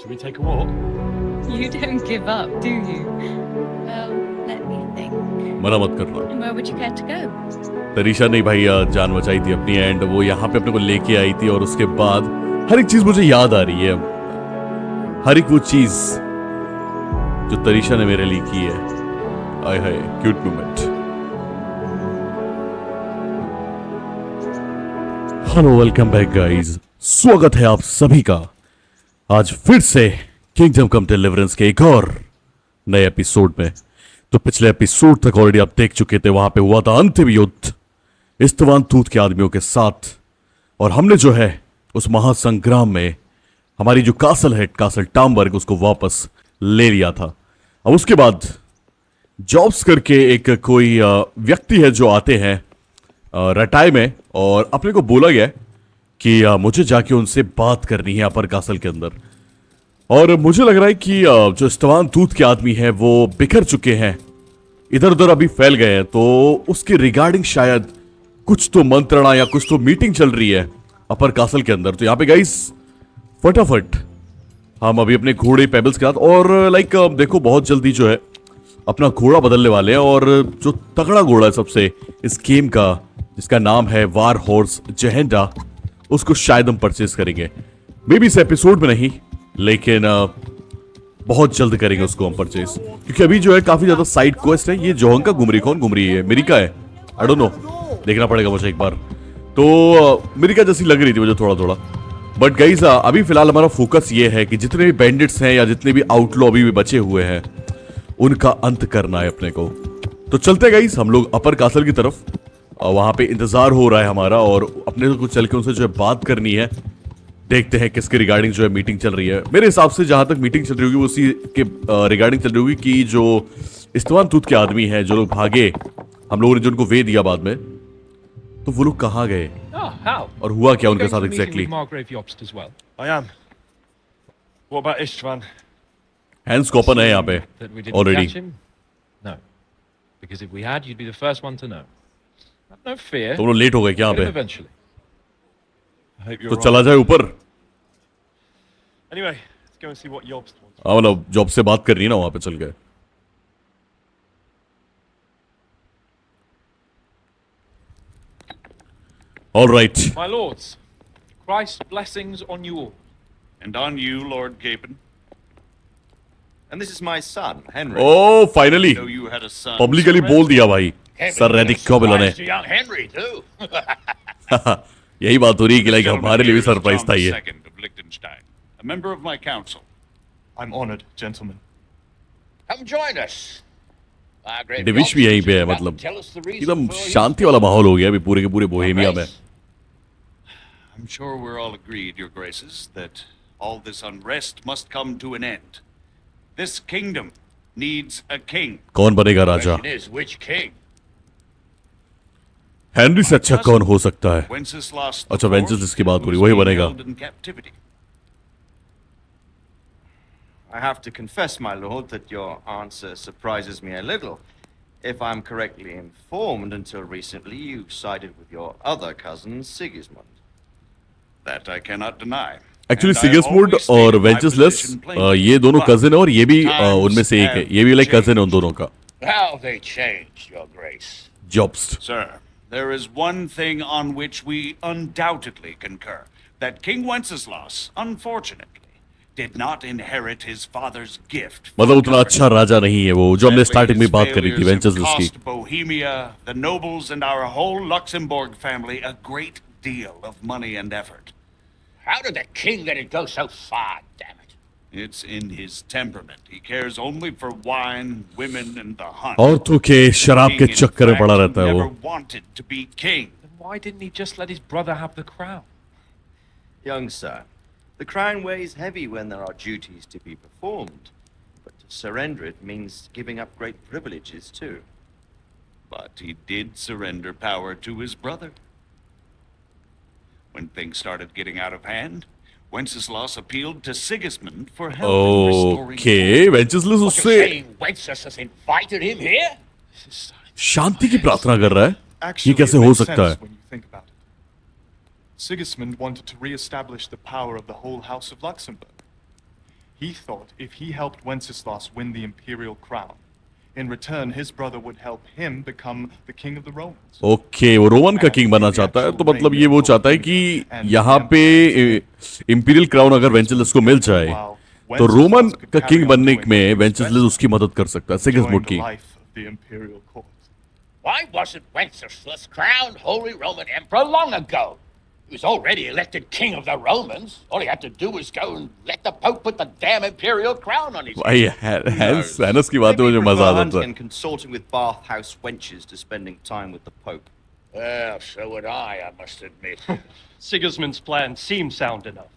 Should we take a walk? You don't give up, do you? Well, let me think. मना मत करना। Where would you care to go? तरीशा ने भाई जान बचाई थी अपनी एंड वो यहाँ पे अपने को लेके आई थी और उसके बाद हर एक चीज मुझे याद आ रही है। हर एक वो चीज जो तरीशा ने मेरे लिए की है। आय हाय cute moment. Hello welcome back guys, स्वागत है आप सभी का आज फिर से किंगडम कम डिलीवरेंस के एक और नए एपिसोड में। तो पिछले एपिसोड तक ऑलरेडी आप देख चुके थे, वहां पे हुआ था अंतिम युद्ध इस्तवान तूत के आदमियों के साथ और हमने जो है उस महासंग्राम में हमारी जो कासल है, कासल टामबर्ग, उसको वापस ले लिया था। अब उसके बाद जॉब्स करके एक कोई व्यक्ति है जो आते हैं रटाई में और अपने को बोला गया कि मुझे जाके उनसे बात करनी है अपर कासल के अंदर। और मुझे लग रहा है कि जो इस्तवान तूत के आदमी हैं वो बिखर चुके हैं, इधर उधर अभी फैल गए हैं, तो उसके रिगार्डिंग शायद कुछ तो मंत्रणा या कुछ तो मीटिंग चल रही है अपर कासल के अंदर। तो यहाँ पे गाइस फटाफट हम अभी अपने घोड़े पेबल्स के साथ और लाइक देखो बहुत जल्दी जो है अपना घोड़ा बदलने वाले हैं और जो तगड़ा घोड़ा है सबसे इस गेम का, जिसका नाम है वार हॉर्स जहेंडा, उसको शायद हम परचेज करेंगे। मे बी इस एपिसोड में नहीं, लेकिन बहुत जल्द करेंगे उसको हम परचेज, क्योंकि अभी जो है काफी ज्यादा साइड क्वेस्ट है। ये जोहंका घूम रही, कौन घूम रही है? मिरिका है, आई डोंट नो, देखना पड़ेगा मुझे एक बार। तो मिरिका जैसी लग रही थी मुझे थोड़ा थोड़ा। बट गाइस अभी फिलहाल हमारा फोकस ये है कि जितने भी बैंडिट्स हैं या जितने भी आउटलॉ अभी भी बचे हुए हैं उनका अंत करना है अपने को। तो चलते गाइस हम लोग अपर कासल की तरफ, वहां पे इंतजार हो रहा है हमारा और अपने को चल के उनसे जो है बात करनी है। देखते हैं किसके रिगार्डिंग जो है मीटिंग चल रही है। मेरे हिसाब से जहां तक मीटिंग चल रही होगी उसी के रिगार्डिंग चल रही होगी कि जो इस्तवान तूत के आदमी हैं, जो लोग भागे, हम लोगों ने जो उनको वे दिया बाद में, तो वो लोग कहाँ गए और हुआ क्या उनके साथ exactly. I am. What about Istvan? Hans Koppen है यहाँ पे already. No. Because if we had, you'd be the first one to know. Have no fear. तो वो लेट हो गए क्या यहाँ पे? Eventually. I hope you're तो right. चला जाए ऊपर। Anyway, let's go and see what Jobst wants. हाँ मतलब जॉब से बात करनी है ना, वहां पे चल गए। All right. My lords, Christ's blessings on you all. And on you, Lord Capon. And this is my son, Henry. Oh, finally. I know you had a son. Publicly बोल दिया भाई सर रेडिक कॉबिल ने। Young Henry too. यही बात हो रही है कि लाइक Gentleman हमारे लिए भी here is सरप्राइज John था ये। II of Liechtenstein, a member of my council. I'm honored, gentlemen. Come join us. Our great डिविश भी यहीं पे है, Jobst is मतलब about to tell us the reason एकदम for his शांति वाला माहौल हो गया अभी पूरे के पूरे बोहेमिया में। race. I'm sure we're all agreed, Your Graces, that all this unrest must come to an end. This kingdom needs a king. कौन बनेगा राजा? Question is, which king? Henry से अच्छा कौन हो सकता है? Wenceslas अच्छा, IV, वेंचेस की बात हो रही, who's वही being बनेगा। held in captivity. I have to confess, my lord, that your answer surprises me a little. If I'm correctly informed, until recently you sided with your other cousin, Sigismund. That I cannot deny. Actually And I सिगिस्मुंड always और stated my वेंचेसलेस position plainly. ये दोनों But cousin है और ये भी उनमें से एक है। times ये भी लाइक have कजिन है उन दोनों का। How they changed, your grace. जॉब्स्ट। Sir, there is one thing on which we undoubtedly concur. That King Wenceslas, unfortunately, did not inherit his father's gift. for मतलब उतना government. अच्छा राजा नहीं है वो, जो हमने Sadly, स्टार्टिंग में his बात करी थी failures have वेंचेसलेस की। cost Bohemia, the nobles, and our whole Luxembourg family a great deal of money and effort. How did the king let it go so far, damn it? It's in his temperament. He cares only for wine, women, and the hunt. औरतों के शराब के King, in चक्कर में fact, पड़ा रहता है वो। never wanted to be king. Then why didn't he just let his brother have the crown? Young sir, the crown weighs heavy when there are duties to be performed, but to surrender it means giving up great privileges too. But he did surrender power to his brother. When things started getting out of hand, Wenceslas appealed to Sigismund for help in restoring okay, order. वेंचेसलेस What, you're उससे saying Wenceslas invited him here? शांति की प्रार्थना कर रहा है। Actually, ये कैसे it हो makes सकता है? sense when you think about it. Sigismund wanted to re-establish the power of the whole House of Luxembourg. He thought if he helped Wenceslas win the imperial crown, in return his brother would help him become the king of the Romans. Okay वो Roman का king बनना चाहता है, तो मतलब ये वो चाहता है कि यहाँ पे इंपीरियल क्राउन अगर वेंचेसलस को मिल जाए तो रोमन का किंग बनने में वेंचेसलस उसकी मदद कर सकता है, सिगिस्मुंड की। Why wasn't Wenceslas crowned Holy Roman Emperor long ago? He was already elected king of the Romans. All he had to do was go and let the Pope put the damn imperial crown on his head. भाई हैनस की बातों में जो मजा आता hunting है। and consorting with bathhouse wenches to spending time with the Pope. Well, so would I must admit. Sigismund's plan seemed sound enough,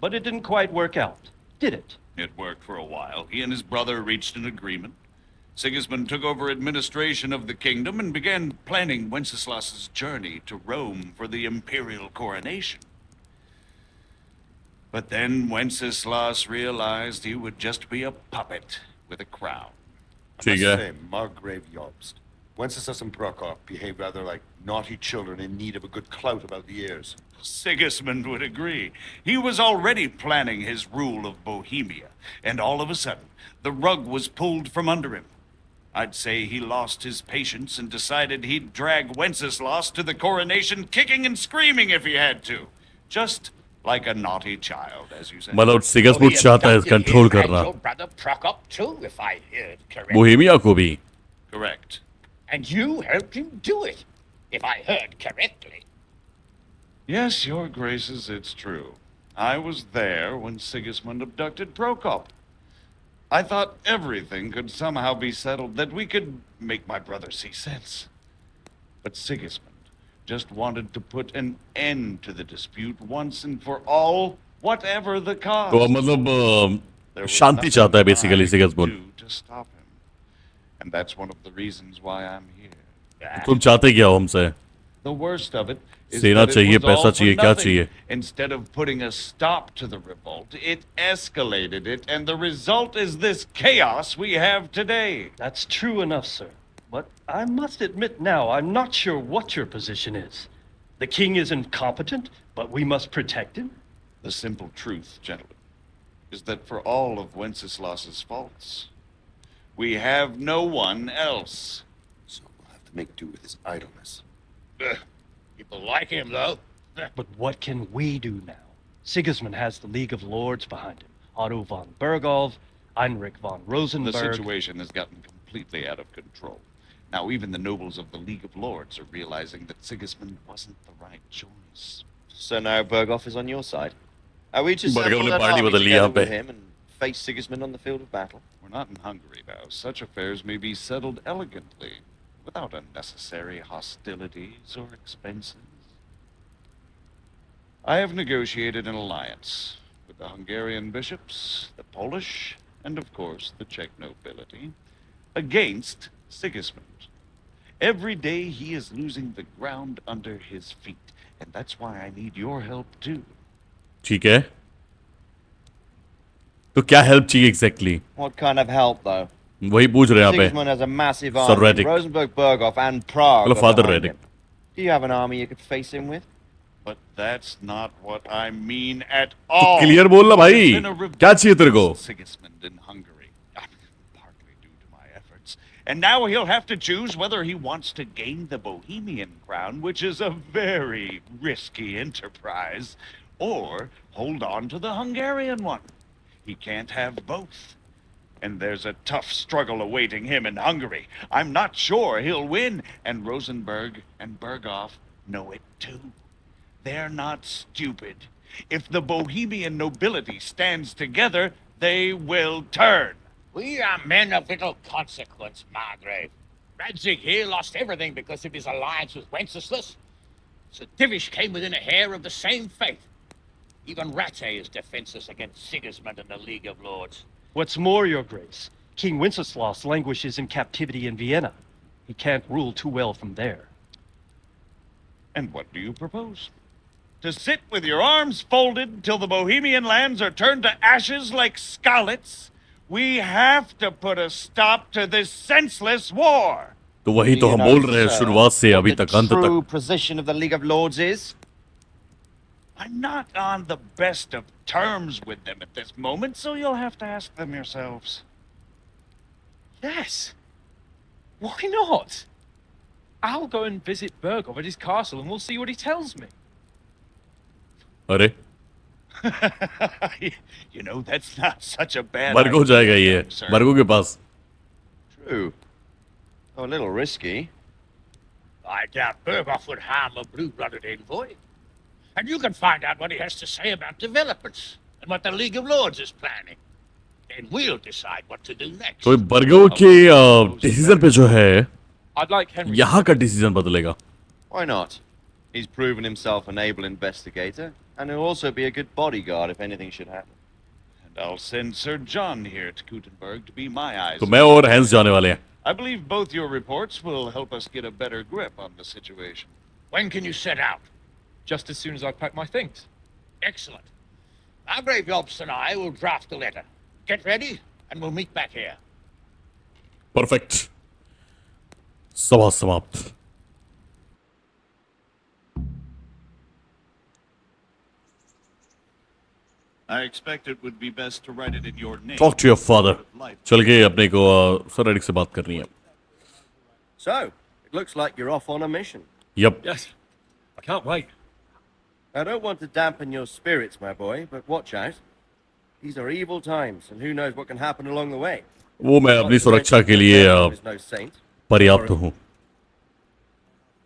but it didn't quite work out, did it? It worked for a while. He and his brother reached an agreement. Sigismund took over administration of the kingdom and began planning Wenceslas's journey to Rome for the imperial coronation. But then Wenceslas realized he would just be a puppet with a crown. ठीक है। Say, Margrave Jobst. Wenceslas and Prokop behave rather like naughty children in need of a good clout about the ears. Sigismund would agree. He was already planning his rule of Bohemia, and all of a sudden, the rug was pulled from under him. I'd say he lost his patience and decided he'd drag Wenceslas to the coronation kicking and screaming if he had to. Just like a naughty child, as you said. मतलब सिगिस्मुंड चाहता है control करना Your brother Prokop too, if I heard correctly. Bohemia को भी। Correct. And you helped him do it, if I heard correctly. Yes, your graces, it's true. I was there when Sigismund abducted Prokop. I thought everything could somehow be settled, that we could make my brother see sense. But Sigismund just wanted to put an end to the dispute once and for all, whatever the cost. तो मतलब There was Shanti nothing चाहता है I basically could सिगिस्मुंड। do to stop him. And that's one of the reasons why I'm here. तुम चाहते क्या हो हमसे? The worst of it is सेना that it चाहिए, was पैसा all for चाहिए, क्या nothing. चाहिए? Instead of putting a stop to the revolt, it escalated it, and the result is this chaos we have today. That's true enough, sir. But I must admit now, I'm not sure what your position is. The king is incompetent, but we must protect him? The simple truth, gentlemen, is that for all of Wenceslas's faults, we have no one else. So we'll have to make do with his idleness. People like him, though. But what can we do now? Sigismund has the League of Lords behind him. Otto von Bergholf, Heinrich von The Rosenberg. situation has gotten completely out of control. Now even the nobles of the League of Lords are realizing that Sigismund wasn't the right choice. So now Berghoff is on your side. Are we to Berghoff settle ने an party army बदल ली यहाँ together with पे। him and face Sigismund on the field of battle? We're not in Hungary now. Such affairs may be settled elegantly, without unnecessary hostilities or expenses. I have negotiated an alliance with the Hungarian bishops, the Polish, and of course the Czech nobility, against Sigismund. Every day he is losing the ground under his feet, and that's why I need your help too. ठीक है। तो क्या help चाहिए exactly? What kind of help, though? वही पूछ रहे हैं यहाँ पे। Sigismund has a massive Sir army. Redick. Rosenberg, Berghoff, and Prague. Hello, are Father behind Redick. him. Do you have an army you could face him with? But that's not what I mean at तो all. Clear बोलना भाई, There's been a revolt क्या चाहिए तेरे को? against Sigismund in Hungary, partly due to my efforts. And now he'll have to choose whether he wants to gain the Bohemian crown, which is a very risky enterprise, or hold on to the Hungarian one. He can't have both. And there's a tough struggle awaiting him in Hungary. I'm not sure he'll win, and Rosenberg and Berghoff know it too. They're not stupid. If the Bohemian nobility stands together, they will turn. We are men of little consequence, Margrave. Radzig here lost everything because of his alliance with Wenceslas. Sir Divish came within a hair of the same fate. Even Rate is defenseless against Sigismund and the League of Lords. What's more, Your Grace, King Wenceslas languishes in captivity in Vienna. He can't rule too well from there. And what do you propose? To sit with your arms folded till the Bohemian lands are turned to ashes like scarlets? We have to put a stop to this senseless war. तो वही तो Do you हम know, बोल रहे हैं sir, शुरुआत से what अभी the तक अंत true तक। position of the League of Lords is? I'm not on the best of terms with them at this moment, so you'll have to ask them yourselves. Yes. Why not? I'll go and visit Bergov at his castle and we'll see what he tells me. अरे You know, that's not such a bad Virgo idea, जाएगा ये young sir. Virgo के पास. True. Oh, a little risky. I doubt Berghoff would harm a blue-blooded envoy. And you can find out what he has to say about developments and what the League of Lords is planning. Then we'll decide what to do next. तो Virgo के decision पे जो है I'd like Henry. यहाँ का decision बदलेगा. Why not? He's proven himself an able investigator, and he'll also be a good bodyguard if anything should happen. And I'll send Sir John here to Gutenberg to be my eyes. तो मैं और hence जाने वाले हैं. I believe both your reports will help us get a better grip on the situation. When can you set out? Just as soon as I pack my things. Excellent. Margrave Yobst and I will draft the letter. Get ready, and we'll meet back here. Perfect. सभा समाप्त. I expect it would be best to write it in your name. Talk to your father. चल के अपने को sir Eric से बात करनी है. So, it looks like you're off on a mission. Yup. Yes. I can't wait. I don't want to dampen your spirits, my boy, but watch out. These are evil times, and who knows what can happen along the way. वो मैं अपनी सुरक्षा के लिए There is no saint. पर्याप्त हूँ.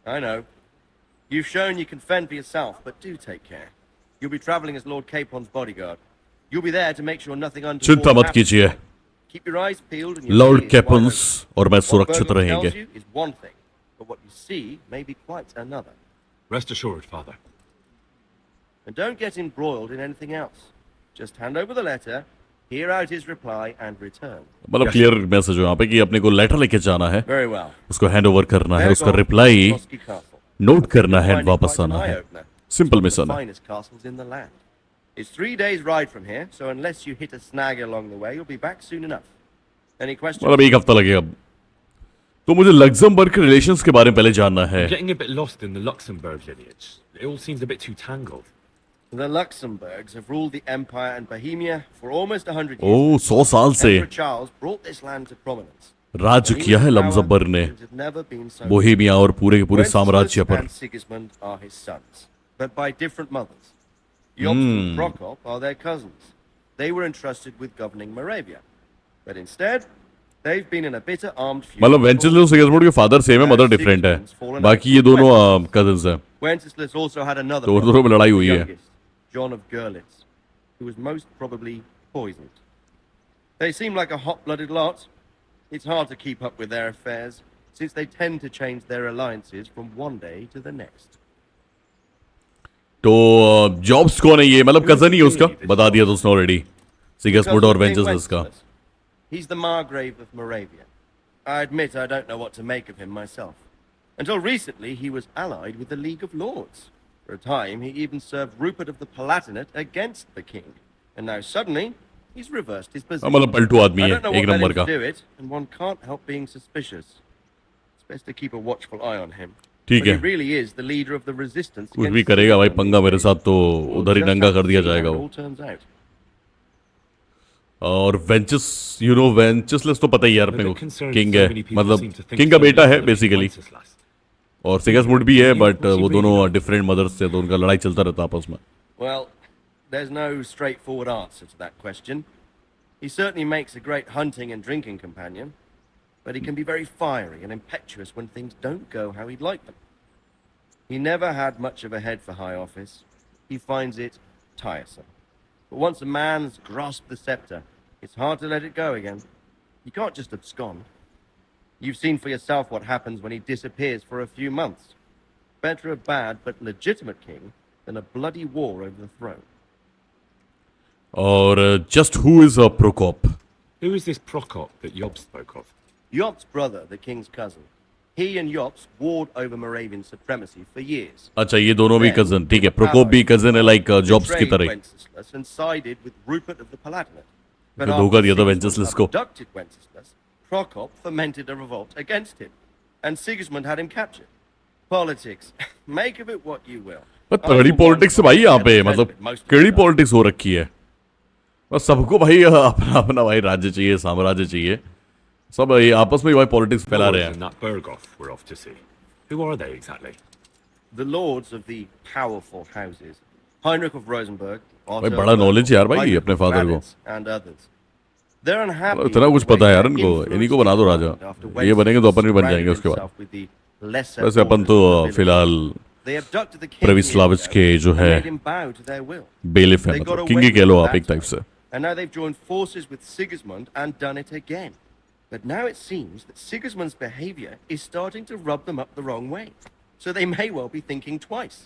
I know. You've shown you can fend for yourself, but do take care. You'll be traveling as Lord Capon's bodyguard. You'll be there to make sure nothing untoward चिंता मत happens. कीजिए. Keep your eyes peeled and your Lord ears wide कैपन्स open. और मैं What सुरक्षित Bergman रहेंगे. tells you is one thing, but what you see may be quite another. Rest assured, Father. And don't get embroiled in anything else. Just hand over the letter, hear out his reply, and return. मतलब clear message हो यहाँ पे कि अपने को letter लेके जाना है, Very well. उसको हैंड ओवर करना है, उसका Bergman, reply Bosky Castle. Note करना है, You'll find it वापस quite an आना है. eye-opener. Simple One of the mission है. finest castles in the land. It's 3 days' ride from here, so unless you hit a snag along the way, you'll be back soon enough. Any questions? मतलब एक हफ्ता लगेगा. तो मुझे Luxembourg के relations के बारे में पहले जानना है. Getting a bit lost in the Luxembourg lineage. It all seems a bit too tangled. The Luxembourgs have ruled the Empire and Bohemia for almost 100 years. ओह 100 साल से Emperor Charles brought this land to prominence. राज्य When he किया was है in power, Luxembourg ने things have never been so Bohemia और पूरे के पूरे Wenceslas साम्राज्य पर. and Sigismund are his sons, but by different mothers. Jobst and Prokop are their cousins. They were entrusted with governing Moravia. But instead, they've been in a bitter armed feud. मतलब वेंचेस्लस और सिगिस्मुंड के father same है, mother different है. बाकी ये दोनों cousins हैं. Wenceslas also had another तो brother, दोनों में लड़ाई the हुई है. youngest, John of Görlitz, who was most probably poisoned. They seem like a hot-blooded lot. It's hard to keep up with their affairs, since they tend to change their alliances from one day to the next. तो jobs कौन है ये? मतलब cousin ही है उसका. बता दिया तो उसने ऑलरेडी. सिगिस्मुंड और Because of King वेंचेस्लस का. Wenceslas. He's the Margrave of Moravia. I admit I don't know what to make of him myself. Until recently, he was allied with the League of Lords. For a time, he even served Rupert of the Palatinate against the king. And now suddenly, he's reversed his position. मतलब पलटू आदमी I है don't know एक what led number him to का. do it, and one can't help being suspicious. It's best to keep a watchful eye on him. ठीक But है. he really is the leader of the resistance. कुछ भी against करेगा भाई Sigismund. पंगा मेरे साथ तो We'll उधर ही just नंगा have to कर दिया see how जाएगा it वो. all turns out. और वेंचेस्लस तो पता ही यार I'm a अपने bit को concerned किंग so है, many people मतलब seem to think किंग का so बेटा है little of बेसिकली. Wenceslas. और सिगिस्मुंड भी है, बट What's he वो really दोनों like? डिफरेंट मदर्स से, तो उनका लड़ाई चलता रहता आपस में. Well, there's no straightforward answer to that question. He certainly makes a great hunting and drinking companion, but he can be very fiery and impetuous when things don't go how he'd like them. He never had much of a head for high office. He finds it tiresome. But once a man's grasped the scepter, it's hard to let it go again. You can't just abscond. You've seen for yourself what happens when he disappears for a few months. Better a bad but legitimate king than a bloody war over the throne. और just who is Prokop? Who is this Prokop that Job spoke of? Job's brother, the king's cousin. He and Jobs warred over Moravian supremacy for years. अच्छा ये दोनों भी cousin. ठीक है, प्रोकोप भी cousin है, like jobs की Betrayed तरह. Wenceslas and sided with Rupert of the Palatinate. फिर धोखा दिया था Sigismund वेंचेस्लस को. abducted Wenceslas, Prokop fermented a revolt against him, and Sigismund had him captured. Politics. Make of it what you will. तगड़ी politics है भाई यहाँ पे, मतलब केड़ी पॉलिटिक्स हो रखी है। बस सबको भाई अपना अपना भाई राज्य चाहिए, साम्राज्य चाहिए, सब ये आपस में भाई पॉलिटिक्स फैला रहे Lords and हैं। that Berghoff we're off to see. Who are they exactly? The lords of the powerful houses, Heinrich of Rosenberg, भाई बड़ा नॉलेज है यार भाई अपने फादर को, and others. They're unhappy. इतना कुछ पता है यार इनको, इन्हीं को बना दो राजा, ये बनेंगे तो अपन भी बन जाएंगे उसके बाद। वैसे अपन तो फिलहाल प्रेविस्लाविच के जो है बेलिफ है, मतलब किंग ही कह लो आप एक टाइप से। And now they've joined forces with Sigismund and done it again. But now it seems that Sigismund's behavior is starting to rub them up the wrong way. So they may well be thinking twice.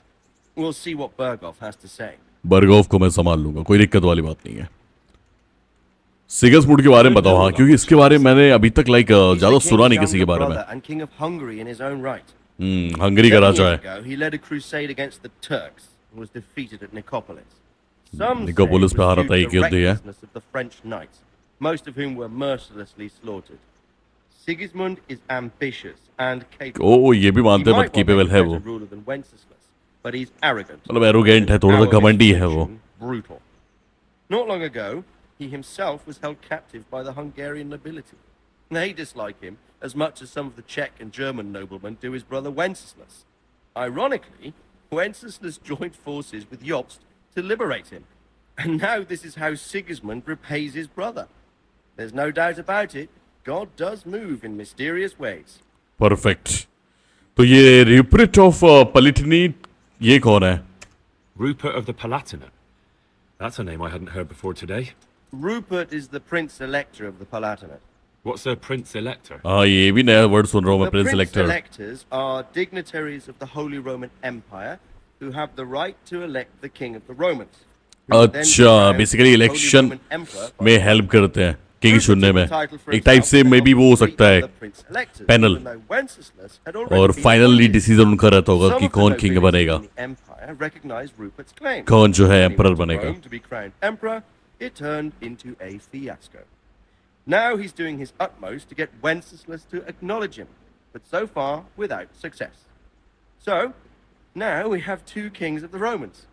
We'll see what Berghoff has to say. बर्गोव को मैं संभाल लूंगा, कोई दिक्कत वाली बात नहीं है। सिगिस्मुंड के बारे में बताओ, हाँ, क्योंकि इसके बारे में मैंने अभी तक ज्यादा सुना नहीं किसी के बारे में। And king of Hungary in his own right. Hungary का राजा है। He led a crusade against the Turks and was defeated at Nicopolis. Some निकोपोलिस पे हारा था, एक युद्ध है। of the French knights, most of whom were mercilessly slaughtered. Sigismund is ambitious and capable. ओ ये भी मानते हैं, बट केपेबल है वो, but he's arrogant. मतलब एरोगेंट है, थोड़ा सा घमंडी है वो। Brutal. Not long ago, he himself was held captive by the Hungarian nobility. They dislike him as much as some of the Czech and German noblemen do his brother Wenceslas. Ironically, Wenceslas joined forces with Jobst to liberate him. And now this is how Sigismund repays his brother. There's no doubt about it, God does move in mysterious ways. Perfect. तो ये Rupert of Palatini, ये कौन है? Rupert of the Palatinate. That's a name I hadn't heard before today. Rupert is the Prince Elector of the Palatinate. What's a Prince Elector? हाँ, ये भी नया word सुन रहा हूँ मैं, Prince The Prince Elector। Electors are dignitaries of the Holy Roman Empire who have the right to elect the King of the Romans. अच्छा, basically election में help करते हैं किंग चुनने में, एक टाइप से मे बी वो हो सकता है पैनल, और फाइनली डिसीजन उनका रहता होगा कि कौन किंग बनेगा, कौन जो है एम्परर बनेगा। It turned into a fiasco. Now he's doing his utmost to get Wenceslas to acknowledge him, but so far without success. So, now we have two kings of the Romans.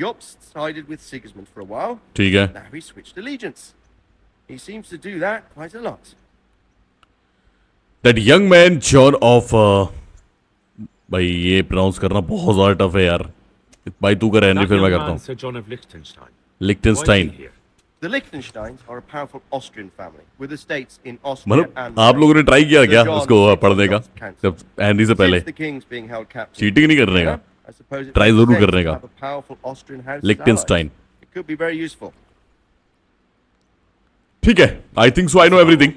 Jobst sided with Sigismund for a while. ठीक है। Now he switched allegiance. He seems to do that quite a lot. That young man, John of भाई ये pronounce करना बहुत ज़्यादा tough है यार। भाई तू कर हैनरी, फिर मैं करता हूँ। Sir John of Liechtenstein. लिक्टेनस्टाइन। The Liechtensteins are a powerful Austrian family with estates in Austria मतलब and आप लोगों ने ट्राई किया क्या उसको पढ़ने का जब हैनरी से पहले? Since the king's being held captive, cheating नहीं करने का, I suppose it try makes जरूर sense करने to का। have a powerful Austrian house as लिक्टेनस्टाइन। allies. It could be very useful. ठीक है, I think so I know everything.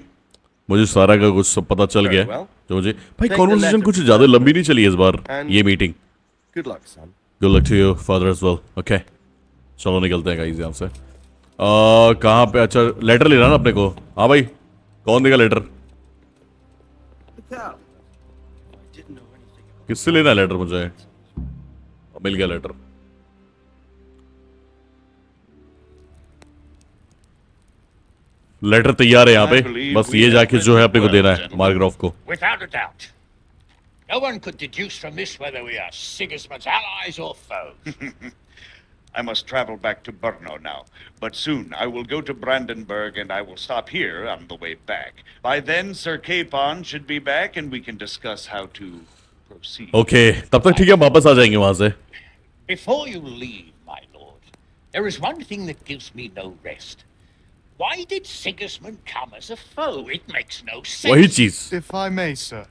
मुझे सारा का कुछ सब पता चल गया है जो मुझे। भाई कॉन्वर्सेशन कुछ ज्यादा लंबी नहीं चली इस बार ये meeting. Good luck, son. Good luck to you father as well. Okay चलो निकलते हैं गाइस यहाँ से। कहाँ पे? अच्छा लेटर लेना ना अपने को। हाँ भाई, कौन देगा लेटर? किससे लेना है लेटर मुझे? मिल गया लेटर। लेटर तैयार है यहाँ पे, बस ये जाके जो है अपने को देना है मार्ग्राफ को। Without a doubt. No one could deduce from this whether we are Sigismund's allies or foes. I must travel back to Brno now, but soon I will go to Brandenburg and I will stop here on the way back. By then, Sir Capon should be back and we can discuss how to proceed. Okay, तब तक ठीक है, वापस आ जाएंगे वहां से। Before you leave, my lord, there is one thing that gives me no rest. Why did Sigismund come as a foe? It makes no sense. वही चीज। If I may, sir,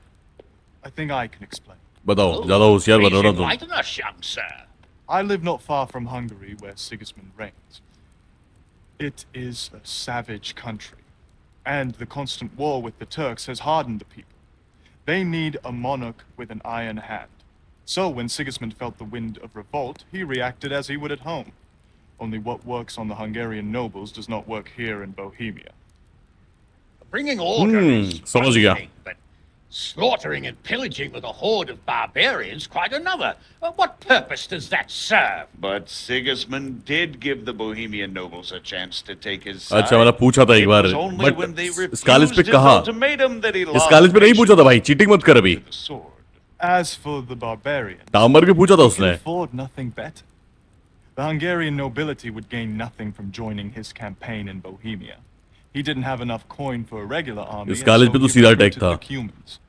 I think I can explain. बताओ, ज्यादा होशियार बनो ना तुम। Enlighten us, young sir. I live not far from Hungary, where Sigismund reigns. It is a savage country, and the constant war with the Turks has hardened the people. They need a monarch with an iron hand. So when Sigismund felt the wind of revolt, he reacted as he would at home. Only what works on the Hungarian nobles does not work here in Bohemia. Bringing order is समझ one गया। thing, but slaughtering and pillaging with a horde of barbarians quite another. What purpose does that serve? But Sigismund did give the Bohemian nobles a chance to take his side. अच्छा मैंने पूछा था एक बार, It was only when they but इस college पे refused his कहा? ultimatum that he इस lost college पे नहीं पूछा था भाई, चीटिंग मत कर अभी। the sword. As for the barbarians, टामबर्ग में पूछा था he can उसने. afford nothing better. The Hungarian nobility would gain nothing from joining his campaign in Bohemia. He didn't have enough coin for a regular army, इस and college so पे तो he सीधा attack recruited था. the Cumans.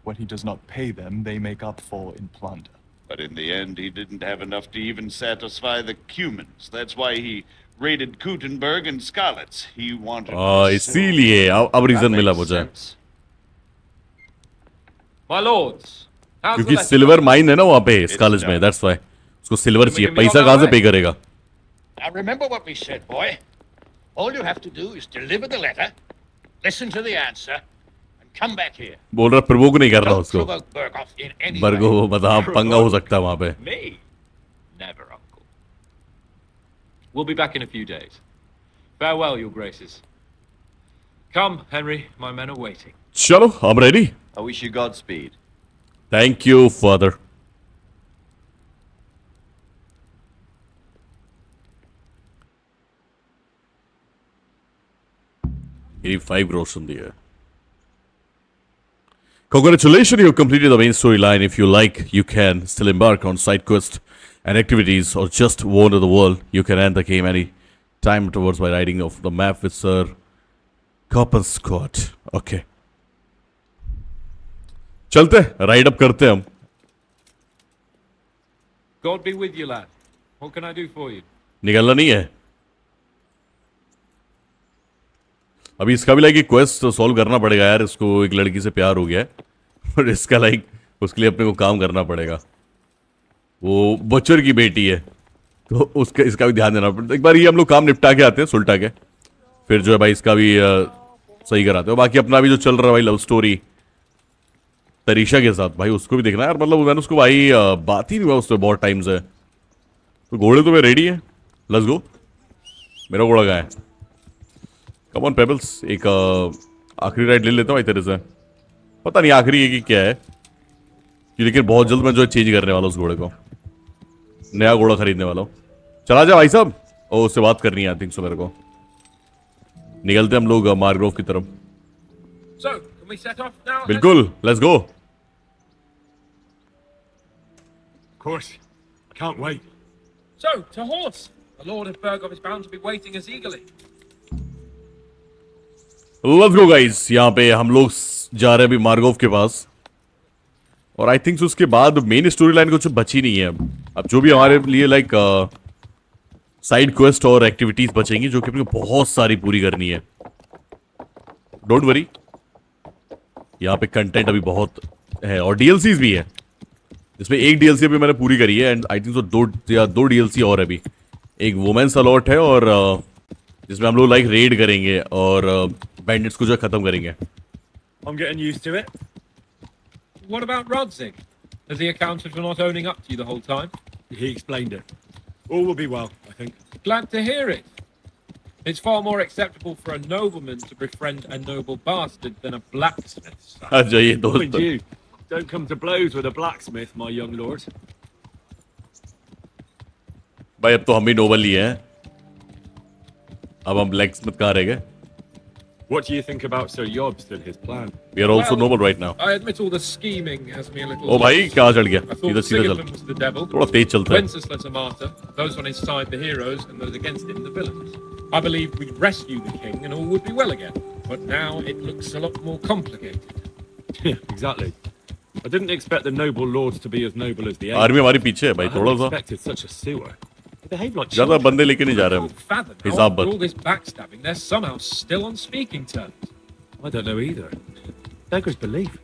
What he does not pay them, they make up for in plunder. But in the end, he didn't have enough to even satisfy the Cumans. That's why he raided Kuttenberg and Skalitz. He wanted the इसीलिए अब reason That मिला makes मुझे. sense. My lords, how's the क्योंकि letter silver going? Mine है ना वहाँ पे इस It's कॉलेज में. done. दैट्स व्हाई उसको सिल्वर Then we चाहिए. can be पैसा on कहाँ our से पे way. करेगा? Now remember what we said, boy. All you have to do is deliver the letter, listen to the answer, and come back here. बोल रहा प्रवोक नहीं कर रहा Don't उसको. provoke Berghoff in any Virgo way. मतलब पंगा हो सकता है वहाँ पे. Me? Never, uncle. We'll be back in a few days. Farewell, your graces. Come, Henry, my men are waiting. चलो, I'm ready. I wish you Godspeed. Thank you, father. 85 gross in the air. Congratulations, you have completed the main storyline. If you like, you can still embark on side quests and activities or just wander the world. You can end the game any time towards by writing off the map with Sir Capon squad. Okay. चलते ride up करते हम. God be with you, lad. What can I do for you? निकलना नहीं है. अभी इसका भी like एक क्वेस्ट सॉल्व करना पड़ेगा यार. इसको एक लड़की से प्यार हो गया है और इसका लाइक उसके लिए अपने को काम करना पड़ेगा. वो बच्चर की बेटी है तो उसका इसका भी ध्यान देना पड़ता है. एक बार ये हम लोग काम निपटा के आते हैं सुलटा के, फिर जो है भाई इसका भी सही कराते हो. बाकी अपना भी जो चल रहा है भाई लव स्टोरी तरीशा के साथ, भाई उसको भी देखना है यार. मतलब मैंने उसको भाई बात ही नहीं हुआ उससे बहुत टाइम से. तो घोड़े तो मैं रेडी है. Let's go. मेरा घोड़ा कहाँ है? Come on Pebbles. एक आखिरी राइड ले लेता हूँ भाई तेरे से. पता नहीं आखिरी है कि क्या है, लेकिन बहुत जल्द मैं जो है चेंज करने वाला हूँ उस घोड़े को. नया घोड़ा खरीदने वाला हूँ. चला जा भाई साहब. ओ उससे बात करनी है आई थिंक सो मेरे को. निकलते हम लोग मार्ग्रोव की तरफ. So, can we set off now? बिल्कुल, let's go. Of course. I can't wait. So, to horse. The Lord of Berghoff is bound to be waiting us eagerly. Let's go guys. यहाँ पे हम लोग जा रहे हैं अभी मार्गोव के पास. और आई थिंक उसके बाद मेन स्टोरी लाइन कुछ बची नहीं है. अब जो भी हमारे लिए लाइक साइड क्वेस्ट और एक्टिविटीज बचेंगी जो कि अपने को बहुत सारी पूरी करनी है. डोंट वरी, यहाँ पे कंटेंट अभी बहुत है और डीएलसीज भी है. जिसमें एक डीएलसी अभी मैंने पूरी करी है एंड आई थिंक सो दो डीएलसी और है अभी. एक वुमेन्स अलॉट है और जिसमें हम लोग लाइक रेड करेंगे और बैंडिट्स को जो है खत्म करेंगे. I'm getting used to it. What about Rodzig? Has he accounted for not owning up to you the whole time? He explained it. All will be well, I think. Glad to hear it. It's far more acceptable for a nobleman to befriend a noble bastard than a blacksmith. अच्छा ये दोस्त. Mind you, don't come to blows with a blacksmith, my young lord. भाई अब तो हम भी Nobel ही हैं. अब हम ब्लैकस्मिथ कहाँ रह गए? What do you think about Sir Yobst and his plan? We are also noble right now. I admit all the scheming has me a little. ओ भाई कहाँ चढ़ गया? I सीधा thought सीधा चल. Sigismund was the devil. थोड़ा तेज चलता है. Wenceslas a martyr. Those on his side the heroes, and those against him the villains. I believe we'd rescue the king and all would be well again. But now it looks a lot more complicated. Yeah, exactly. I didn't expect the noble lords to be as noble as the army हमारी पीछे है भाई I थोड़ा hadn't सा. expected such a sewer. They behave like ज्यादा children. बंदे लेके नहीं जा रहे I हम. can't fathom how हिसाब after पर. all this backstabbing, they're somehow still on speaking terms. I don't know either. Beggars belief.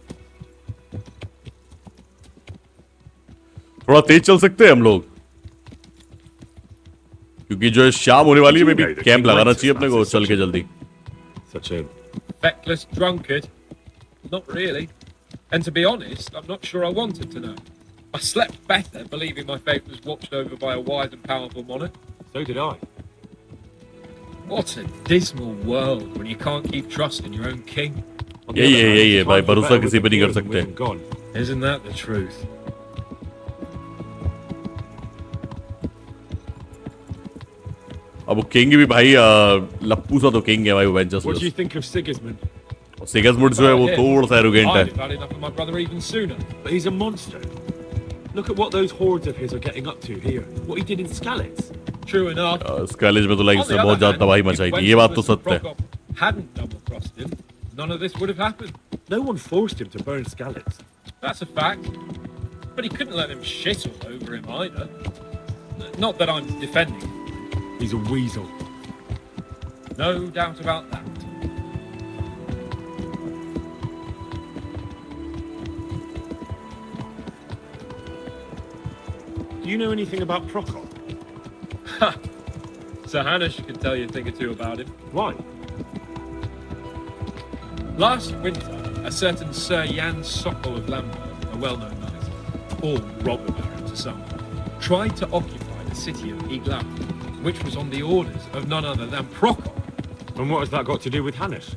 थोड़ा तेज चल सकते हैं हम लोग क्योंकि जो है शाम होने वाली है. मे भी कैंप लगाना चाहिए अपने को चल के जल्दी. Such a feckless drunkard? Not really. And to be honest, I'm not sure I wanted to know. I slept better believing my fate was watched over by a wise and powerful monarch. So did I. What a dismal world when you can't keep trust in your own king. यही है भाई. भरोसा किसी पे नहीं कर सकते. Isn't that the truth? अब वो किंग भी भाई लप्पू सा तो किंग है भाई. वो What do you think of Sigismund? सिगसमुंड जो है वो थोड़ा सा एरोगेंट है. I'd have had enough of my brother even sooner. But he's a monster. Look at what those hordes of his are getting up to here. What he did in Skalitz. True enough. स्कैलेज में तो like On the इसने बहुत other ज्यादा hand, तबाही if मचाई थी. ये बात तो Wenceslas and सत्य है. Prokop hadn't double-crossed him, none of this would have happened. No one forced him to burn Skalitz. That's a fact. But he couldn't let them shit all over him either. Not that I'm defending him. He's a weasel. No doubt about that. Do you know anything about Prokop? Sir Hanish can tell you a thing or two about him. Why? Last winter, a certain Sir Jan Sokol of Lamberg, a well-known knight, or robber baron to some, tried to occupy the city of Iglau, which was on the orders of none other than Prokop. And what has that got to do with Hannes?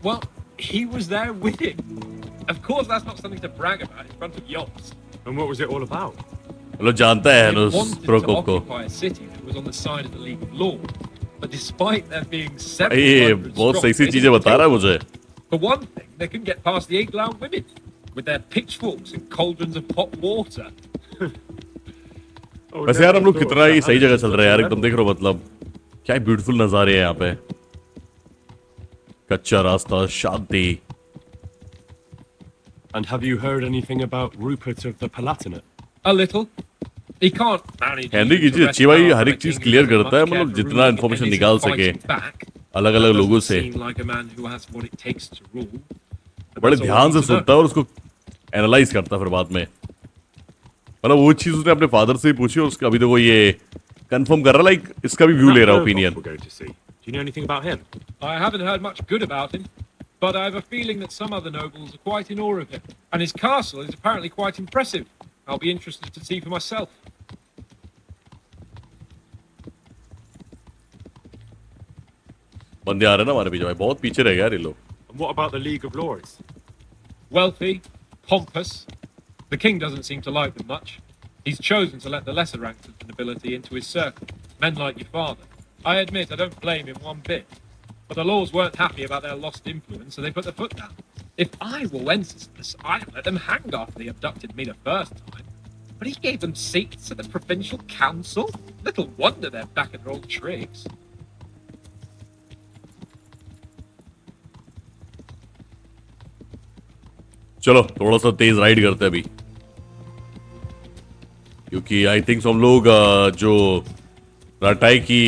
Well, he was there with him. Of course, that's not something to brag about in front of yachts. And what was it all about? मतलब जानता है They उस wanted to प्रोकोप को. occupy a city that was on the side of the League of Lords, but despite there being several ये hundred बहुत strong, सही सी they चीजें didn't बता रहा है take मुझे. it. For one thing, they couldn't get past the Iglau women with their pitchforks and cauldrons of hot water. वैसे यार हम लोग कितना ही सही जगह चल रहे हैं यार. एकदम देख रहे हो मतलब क्या ब्यूटीफुल नजारे हैं यहाँ पे. कच्चा रास्ता, शांति. And have you heard anything about Rupert of the Palatinate? A little. He can't manage. Henry कीजिए अच्छी भाई हर एक चीज क्लियर करता है. मतलब जितना इन्फॉर्मेशन निकाल सके अलग अलग लोगों से बड़े ध्यान से सुनता है और उसको एनालाइज करता है फिर बाद में. मतलब वो चीज उसने अपने फादर से ही पूछी और उसका अभी तो वो ये कंफर्म कर रहा है. लाइक इसका भी व्यू ले रहा है opinion. Do you know anything about him? I haven't heard much good about him, but I have a feeling that some other nobles are quite in awe of him, and his castle is apparently quite impressive. I'll be interested to see for myself. बंदे आ रहे हैं ना हमारे पीछे भाई. बहुत पीछे रह गए यार ये लोग. And what about the League of Lords? Wealthy, pompous. The king doesn't seem to like them much. He's chosen to let the lesser ranks of the nobility into his circle, men like your father. I admit I don't blame him one bit, but the lords weren't happy about their lost influence, so they put their foot down. If I were Wenceslas, I'd let them hang after they abducted me the first time. But he gave them seats at the provincial council. Little wonder they're back at their old tricks. चलो थोड़ा सा तेज ride करते हैं अभी, क्योंकि I think हम लोग जो राटाई की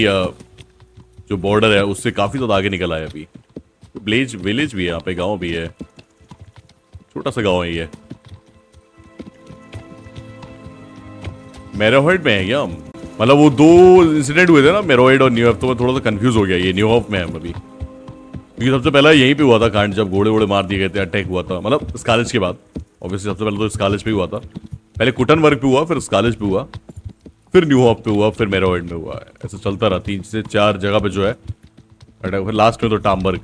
जो बॉर्डर है उससे काफी ज्यादा आगे निकल आए अभी. विलेज भी है यहाँ पे, गांव भी है, छोटा सा गांव है ये. मेरोहेड में है क्या हम? मतलब वो दो इंसिडेंट हुए थे ना, मेरोहेड और न्यूयॉर्क, तो मैं थोड़ा सा कंफ्यूज हो गया. ये न्यूयॉर्क में है अभी, क्योंकि सबसे पहला यहीं पे हुआ था कांड, जब घोड़े वोड़े मार दिए गए थे, अटैक हुआ था. मतलब स्कालेज के बाद ऑब्वियसली सबसे पहले तो स्कालेज पे हुआ था. पहले कुटनबर्ग पे हुआ, फिर स्कालेज पे हुआ, फिर न्यूयॉर्क पे हुआ, फिर मेरोहेड में हुआ. ऐसा चलता रहा 3 से 4 जगह पे जो है अटैक. फिर लास्ट में तो टाम्बर्ग.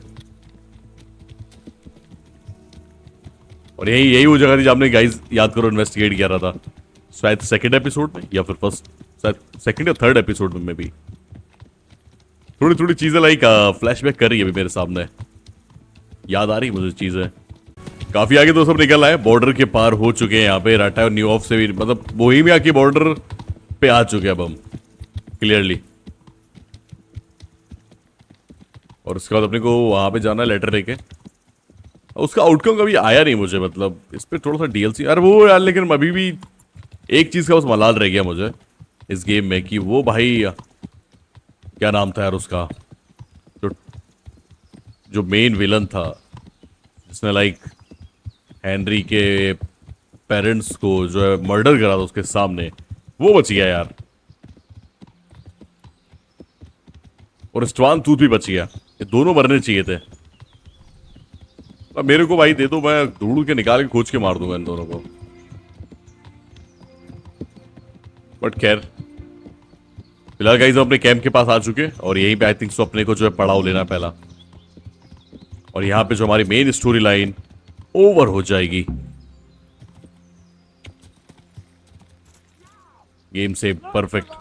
और यही वो जगह थी जब आपने गाइस याद करो इन्वेस्टिगेट किया रहा था, शायद सेकंड एपिसोड में या फिर फर्स्ट, शायद सेकंड या थर्ड एपिसोड में भी. थोड़ी चीजें लाइक फ्लैशबैक कर रही है अभी मेरे सामने, याद आ रही है मुझे चीजें. काफी आगे तो सब निकल आए, बॉर्डर के पार हो चुके हैं यहाँ पे. राटा और न्यूयॉर्क से भी, मतलब बोहेमिया की बॉर्डर पे आ चुके हैं अब हम क्लियरली. और उसके बाद अपने को वहां पे जाना है लेटर लेके. उसका आउटकम कभी आया नहीं मुझे, मतलब इस पे थोड़ा सा डीएलसी यार वो यार. लेकिन अभी भी एक चीज का बस मलाल रह गया मुझे इस गेम में, कि वो भाई क्या नाम था यार उसका, जो मेन विलन था, जिसने लाइक हेनरी के पेरेंट्स को जो है मर्डर करा था उसके सामने, वो बच गया यार. और स्टवान तूत भी बच गया. ये दोनों मरने चाहिए थे. अब मेरे को भाई दे दो, मैं ढूंढ के निकाल के खोज के मार दूंगा इन दोनों को. बट खैर फिलहाल गाइस हम अपने कैंप के पास आ चुके हैं, और यहीं पे आई थिंक सो अपने को जो है पड़ाव लेना पहला. और यहाँ पे जो हमारी मेन स्टोरी लाइन ओवर हो जाएगी. गेम से perfect.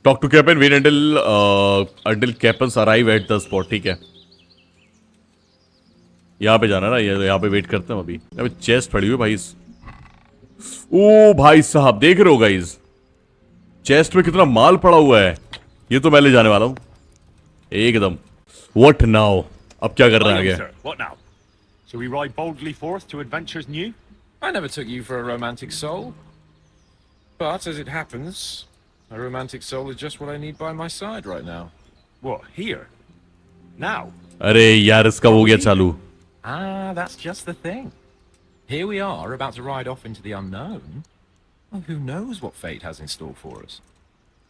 Talk to captain, wait until captains arrive at the spot. ठीक है, यहाँ पे जाना ना, यहाँ पे वेट करते हैं अभी. अभी चेस्ट पड़ी हुई भाई. ओ भाई साहब, देख रहे हो गाइस, चेस्ट में कितना माल पड़ा हुआ है. ये तो मैं ले जाने वाला हूँ एकदम. What now? अब क्या कर रहे हैं आगे? What now? Shall we ride boldly forth to adventures new? I never took you for a romantic soul. But as it happens, a romantic soul is just what I need by my side right now. What, here? Now? अरे यार, इसका हो गया चालू. Ah, that's just the thing. Here we are, about to ride off into the unknown. Well, who knows what fate has in store for us?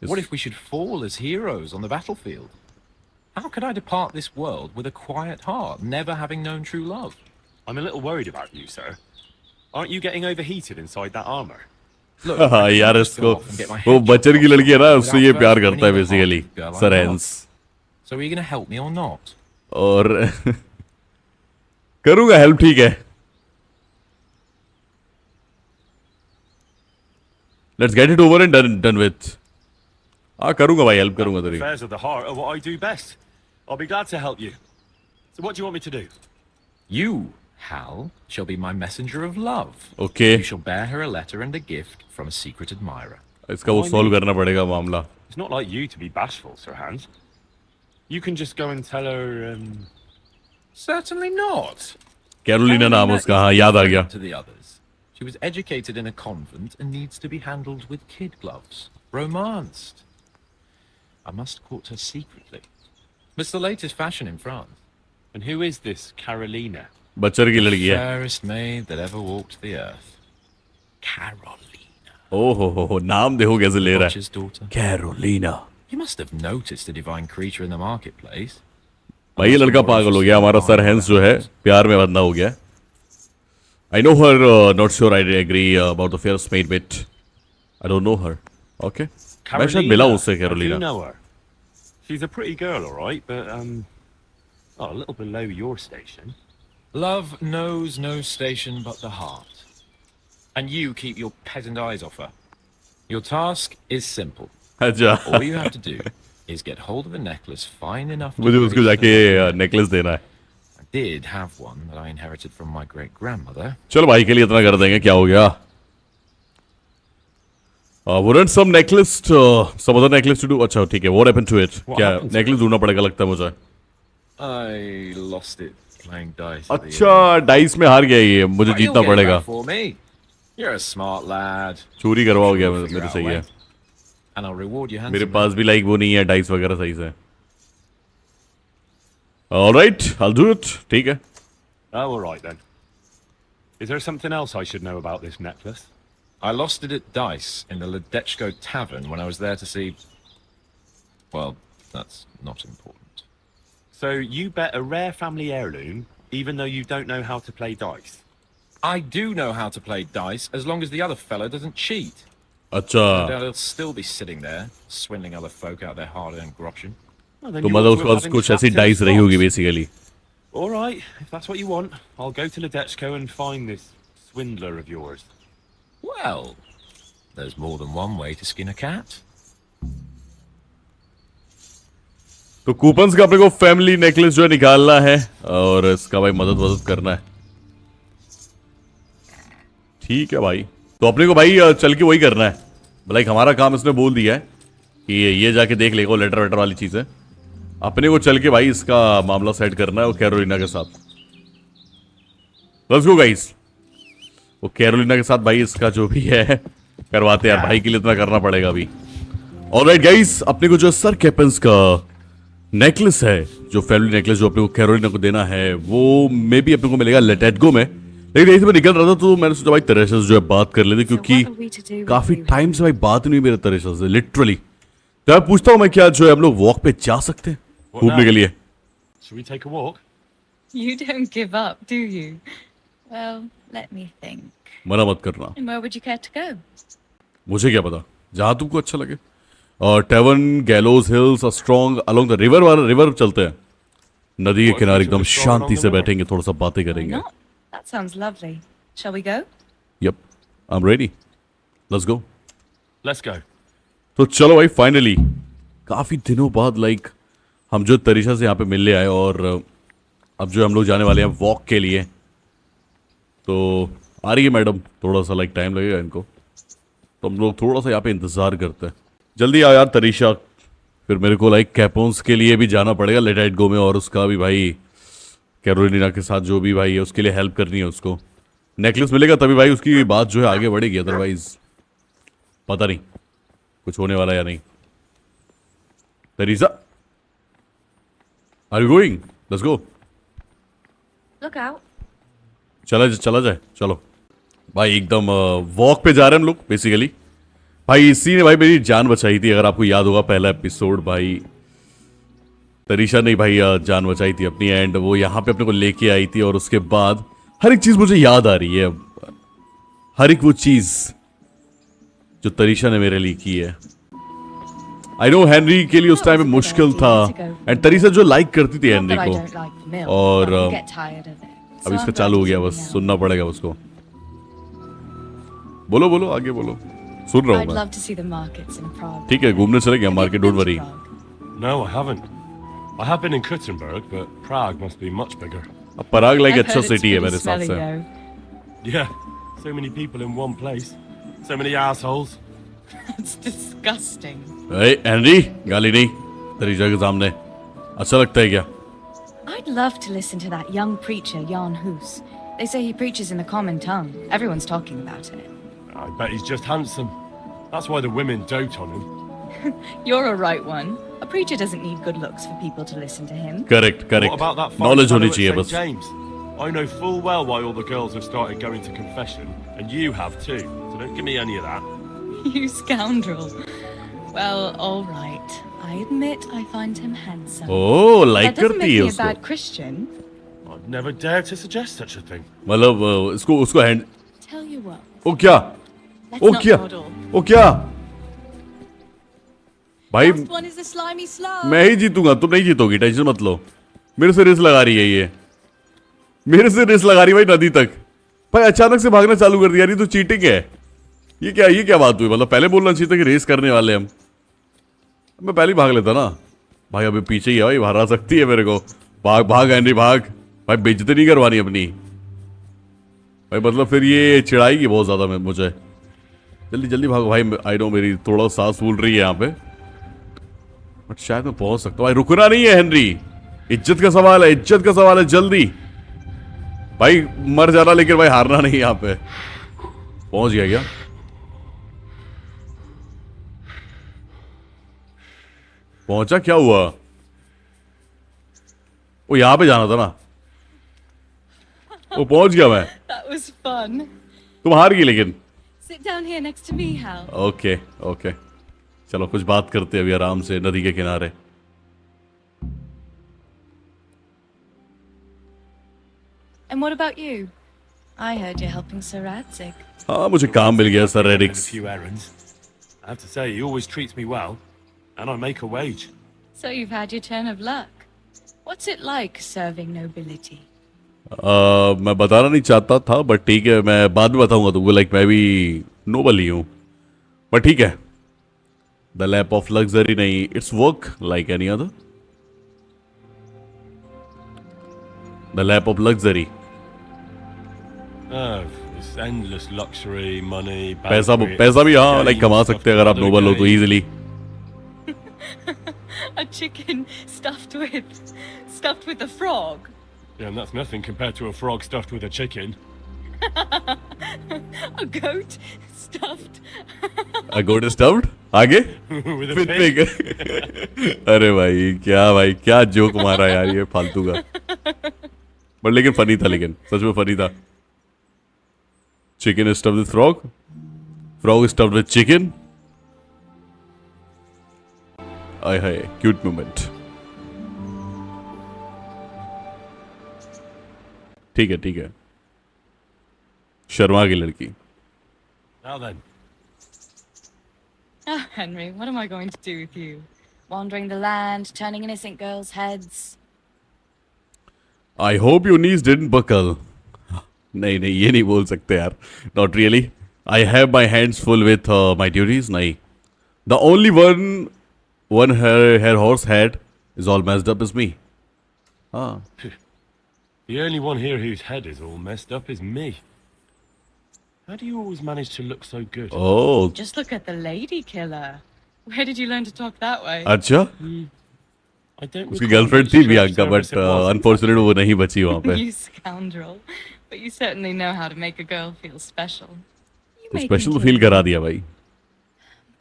What if we should fall as heroes on the battlefield? How could I depart this world with a quiet heart, never having known true love? I'm a little worried about you, sir. Aren't you getting overheated inside that armor? Look, हाँ यार, इसको वो बच्चन की लड़की है ना, उससे ये प्यार करता है basically. Sir Hans. So are you going to help me or not? और करूंगा हेल्प, ठीक है. Let's get it over and done with. हाँ करूंगा भाई, हेल्प करूंगा तेरी. Affairs of the heart are what I do best. I'll be glad to help you. So what do you want me to do? You, Hal, shall be my messenger of love. Okay. You shall bear her a letter and a gift from a secret admirer. इसका वो solve करना पड़ेगा मामला. It's not like you to be bashful, Sir Hans. You can just go and tell her, Certainly not. Carolina नाम उसका. हाँ याद आ गया. To the others. She was educated in a convent and needs to be handled with kid gloves. Romanced. I must court her secretly. It's the latest fashion in France. And who is this Carolina? बच्चर की लड़की है. Fairest maid that ever walked the earth. Carolina. ओहो, नाम देखो कैसे ले रहा Butcher's daughter. है. Carolina. You must have noticed the divine creature in the marketplace. भाई ये लड़का पागल हो गया. हमारा सर हैंस जो है प्यार में बंधा हो गया. I know her. Not sure I agree about the fairest maid bit. I don't know her. Okay. मैं शायद मिला उससे. I do Carolina. know her. She's a pretty girl, all right, but a little below your station. Love knows no station but the heart. And you keep your peasant eyes off her. Your task is simple. अच्छा. All you have to do is get hold of a necklace fine enough to मुझे उसको grace जाके the- necklace देना है. I did have one that I inherited from my great-grandmother. चलो भाई के लिए इतना कर देंगे. क्या हो गया? Wouldn't some necklace, some other necklace to do? अच्छा ठीक है. What happened to it? क्या नेकलेस ढूंढना पड़ेगा लगता है मुझे. I lost it playing dice. अच्छा, डाइस में हार गया ये. मुझे जीतना पड़ेगा. For me. You're a smart lad. चोरी करवाओगे मेरे से ये. And I'll reward you मेरे handsomely. पास भी लाइक वो नहीं है डाइस वगैरह सही से. Alright, I'll do it. ठीक है. Oh, all right then. Is there something else I should know about this necklace? I lost it at dice in the Ledechko tavern when I was there to see. Well, that's not important. So you bet a rare family heirloom, even though you don't know how to play dice. I do know how to play dice as long as the other fellow doesn't cheat. अच्छा. He'll still be sitting there, swindling other folk out their hard-earned groschen. Well, then तो you मतलब ought to उसके have pass him कुछ strapped ऐसी to the dice रही spot. होगी basically. All right, if that's what you want, I'll go to Ledechko and find this swindler of yours. Well, there's more than one way to skin a cat. तो coupons का अपने को family necklace जो है निकालना है और इसका भाई मदद करना है. ठीक है भाई. तो अपने को भाई चल के वही करना है. लाइक हमारा काम इसने बोल दिया है कि ये जाके देख लेगा लेटर वेटर वाली चीजें. अपने को चल के भाई इसका मामला सेट करना है वो कैरोलिना के साथ. Let's go guys. वो कैरोलिना के साथ भाई इसका जो भी है करवाते हैं यार. भाई के लिए इतना करना पड़ेगा अभी. ऑलराइट गाइस, अपने को जो सर कैपेंस का नेकलेस है, जो फैमिली नेकलेस जो अपने को कैरोलिना को देना है, वो मे भी अपने को मिलेगा लेटेटगो में. लेकिन यही से मैं निकल रहा था तो मैंने सोचा भाई तेरेसा से जो है बात कर लेते, क्योंकि काफी टाइम से भाई बात नहीं हुई मेरे तेरेसा से लिटरली. तो मैं पूछता हूँ मैं क्या जो है हम लोग वॉक पे जा सकते हैं घूमने के लिए. Should we take a walk? You don't give up, do you? Well, let me think. मना मत करना. And where would you care to go? मुझे क्या पता, जहाँ तुमको अच्छा लगे. और Tevan Gallows Hills strong along the river. वाला रिवर चलते हैं, नदी के किनारे एकदम शांति से बैठेंगे, थोड़ा सा बातें Why करेंगे. not? That sounds lovely. Shall we go? Yup, I am ready. Let's go. Let's go. तो चलो भाई फाइनली काफी दिनों बाद लाइक हम जो तरीशा से यहाँ पे मिलने आए और अब जो हम लोग जाने वाले हैं वॉक के लिए। तो आ रही है मैडम, थोड़ा सा लाइक टाइम लगेगा इनको, तो हम लोग थोड़ा सा यहाँ पे इंतजार करते हैं। जल्दी आओ यार तरीशा, फिर मेरे को लाइक कैपोन्स के लिए भी जाना पड़ेगा लेट इट गो में, और उसका भी भाई कैरोलिना के साथ जो भी भाई है उसके लिए हेल्प करनी है उसको। नेकलेस मिलेगा तभी भाई उसकी बात जो है आगे बढ़ेगी, अदरवाइज पता नहीं कुछ होने वाला या नहीं। Teresa, are you going? Let's go. Look out. चला जाए चलो भाई, एकदम वॉक पे जा रहे हैं हम लोग बेसिकली। भाई इसी ने भाई मेरी जान बचाई थी, अगर आपको याद होगा पहला एपिसोड, भाई तरीशा ने भाई जान बचाई थी अपनी, एंड वो यहाँ पे अपने को लेके आई थी, और उसके बाद हर एक चीज मुझे याद आ रही है, हर एक वो चीज जो तरीशा ने मेरे लिए की है। आई नो हेनरी के लिए उस टाइम में मुश्किल था, एंड तरीशा जो लाइक करती थी हेनरी को, और अब इसका चालू हो गया, बस सुनना पड़ेगा उसको। बोलो बोलो आगे बोलो, सुन रहा हूँ मैं। ठीक है घूमने चले गए market, don't worry. No, I haven't. I have been in Kuttenberg, but Prague must be much bigger. अब पराग लाइक अच्छा सिटी है मेरे हिसाब से। Yeah, so many people in one place, so many assholes. It's disgusting. Henry गाली नहीं तरीशा के सामने, अच्छा लगता है क्या? I'd love to listen to that young preacher, Jan Hus. They say he preaches in the common tongue. Everyone's talking about it. I bet he's just handsome. That's why the women dote on him. You're a right one. A preacher doesn't need good looks for people to listen to him. Correct. What about that fine Knowledge होनी fellow चाहिए at बस। St. James? I know full well why all the girls have started going to confession, and you have too. So don't give me any of that. You scoundrel. Well, all right. I admit I find him handsome. Oh, like that doesn't करती make है me a उसको। bad Christian. I'd never dare to suggest such a thing. मतलब उसको hand, Tell you what. ओ क्या, Let's O not क्या, dawdle. ओ क्या भाई, Last one is the slimy slug. मैं ही जीतूंगा, तुम नहीं जीतोगी, टेंशन मत लो। मेरे से रेस लगा रही है ये, मेरे से रेस लगा रही है भाई नदी तक। भाई अचानक से भागना चालू कर दिया, ये तो चीटिंग है। ये क्या बात हुई? मतलब पहले बोलना चाहिए था कि रेस करने वाले हम, मैं पहले ही भाग लेता ना। भाई अभी पीछे ही है भाई, हरा सकती है मेरे को। भाग भाग एंड्री भाग भाई, बेइज्जती नहीं करवानी अपनी भाई, मतलब फिर ये चिढ़ाएगी बहुत ज्यादा मैं मुझे। जल्दी जल्दी भागो भाई, आई नो मेरी थोड़ा सांस फूल रही है यहाँ पे, बट शायद मैं पहुंच सकता हूँ भाई। रुकना नहीं है हेनरी, इज्जत का सवाल है, इज्जत का सवाल है। जल्दी भाई, मर जाना लेकिन भाई हारना नहीं। यहाँ पे पहुंच गया क्या? पहुंचा? क्या हुआ? वो यहां पे जाना था ना, वो पहुंच गया मैं। That was fun. तुम हार गई लेकिन। Sit down here next to me, Hal. Okay okay, चलो कुछ बात करते हैं अभी आराम से नदी के किनारे। And what about you? I heard you're helping Sir Radzig. हाँ मुझे काम मिल गया sir A radix. few errands. I have to say, he always treats me well, and I make a wage. So you've had your turn of luck. What's it like serving nobility? मैं बताना नहीं चाहता था, but ठीक है मैं बाद में बताऊंगा तुमको। लाइक मैं भी नोबल ही हूँ, बट ठीक है। द लैप ऑफ लग्जरी नहीं, it's work like any other. The lap of luxury, Oh, this endless luxury, money, पैसा भी हाँ लाइक कमा सकते हैं अगर आप नोबल हो तो easily. A chicken stuffed with a frog. Yeah, and that's nothing compared to a frog stuffed with a chicken. A goat stuffed. A goat stuffed? आगे? With a With pig. pig. अरे भाई क्या joke मारा यार ये फालतू का, but लेकिन फनी था, लेकिन सच में फनी था। Chicken stuffed with frog, frog stuffed with chicken. आय हाय क्यूट मोमेंट। ठीक है शर्मा की लड़की। Now then, Oh, Henry, what am I going to do with you? Wandering the land, turning innocent girls' heads. I hope your knees didn't buckle. नहीं ये नहीं बोल सकते यार, not really. I have my hands full with my duties. नहीं The only one her horse head is all messed up is me. Ah. The only one here whose head is all messed up is me. How do you always manage to look so good? Oh. Just look at the lady killer. Where did you learn to talk that way? अच्छा. I don't उसकी recall girlfriend which थी church Bianca service but it was. Unfortunate वो नहीं बची वहां पे. You scoundrel. But you certainly know how to make a girl feel special. You तो make special me तो फील feel- करा दिया भाई.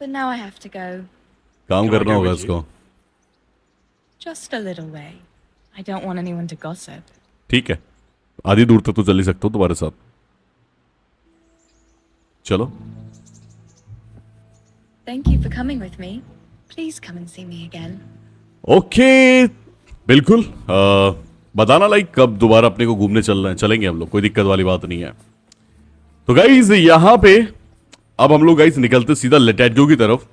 But now I have to go. काम Can I करना go होगा with you? इसको. Just a little way. I don't want anyone to gossip. ठीक है. आधी दूर तक तो चल ही सकता हूँ तुम्हारे साथ. चलो. Thank you for coming with me. Please come and see me again. Okay बिल्कुल. बताना लाइक कब दोबारा अपने को घूमने चलेंगे हम लोग. कोई दिक्कत वाली बात नहीं है. तो गाइज यहाँ पे अब हम लोग गाइज निकलते सीधा लेटेटगो की तरफ.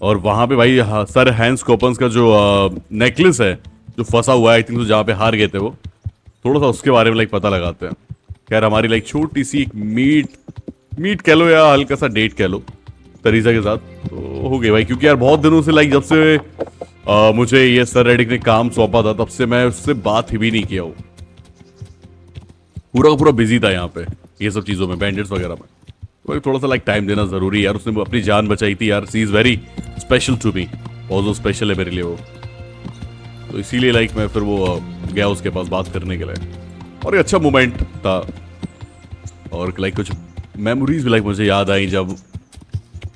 और वहां पे भाई सर हैंस कोपन्स का जो नेकलेस है जो फंसा हुआ है आई थिंक तो जहाँ पे हार गए थे वो. थोड़ा सा उसके बारे में लाइक पता लगाते हैं. खैर हमारी लाइक छोटी सी एक मीट कह लो या हल्का सा डेट कह लो तरीसा के साथ तो हो गई भाई. क्योंकि यार बहुत दिनों से लाइक जब से मुझे ये सर रेडिक ने काम सौंपा था तब से मैं उससे बात ही भी नहीं किया हूँ. पूरा का पूरा बिजी था यहाँ पे ये सब चीज़ों में बैंडेड्स वगैरह में. तो थोड़ा सा लाइक टाइम देना जरूरी है यार. उसने अपनी जान बचाई थी यार. She is very special to me. बहुत जो स्पेशल है मेरे लिए वो. तो इसीलिए लाइक मैं फिर वो गया उसके पास बात करने के लिए. और ये अच्छा मोमेंट था. और लाइक कुछ मेमोरीज भी लाइक मुझे याद आई जब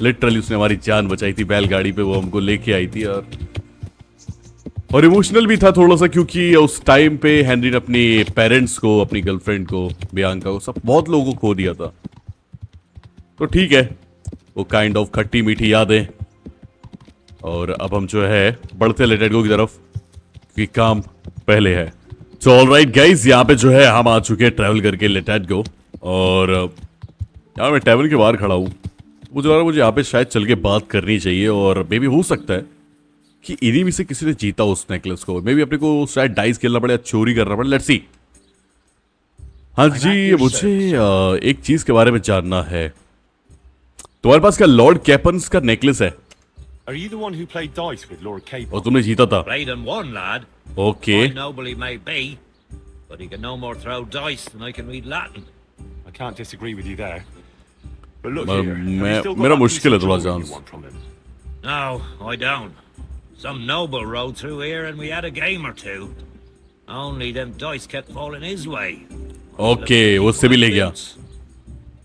लिटरली उसने हमारी जान बचाई थी बैलगाड़ी पे वो हमको लेके आई थी यार. और इमोशनल भी था थोड़ा सा क्योंकि उस टाइम पे हेनरी ने अपनी पेरेंट्स को अपनी गर्लफ्रेंड को बियांका को सब बहुत लोगों को खो दिया था. तो ठीक है वो काइंड ऑफ खट्टी मीठी यादें. और अब हम जो है बढ़ते लेटेटगो की तरफ क्योंकि काम पहले है. सो ऑलराइट गाइस यहाँ पे जो है हम आ चुके हैं ट्रैवल करके लेटेटगो. और यहाँ मैं टेबल के बाहर खड़ा हूँ. मुझे यहाँ पे शायद चल के बात करनी चाहिए. और मे बी हो सकता है कि इन्हीं में से किसी ने जीता उस नेकलेस को. मे बी अपने को शायद डाइस खेलना पड़े या चोरी करना पड़े. Let's see. हाँ जी मुझे एक चीज के बारे में जानना है. तुम्हारे पास क्या लॉर्ड कैपन्स का नेकलेस है? Are you the one who played dice with Lord Capon? और तुमने जीता था. Played and won, lad. Okay. Fine noble he may be, but he can no more throw dice than I can read Latin. I can't disagree with you there. But look मैं- here. Have you मैं- still got मेरा that मुश्किल है piece of थोड़ा jewelry chance. you want from him? No, I don't. Some noble rode through here and we had a game or two. Only them dice kept falling his way. Okay वो उससे भी ले गया.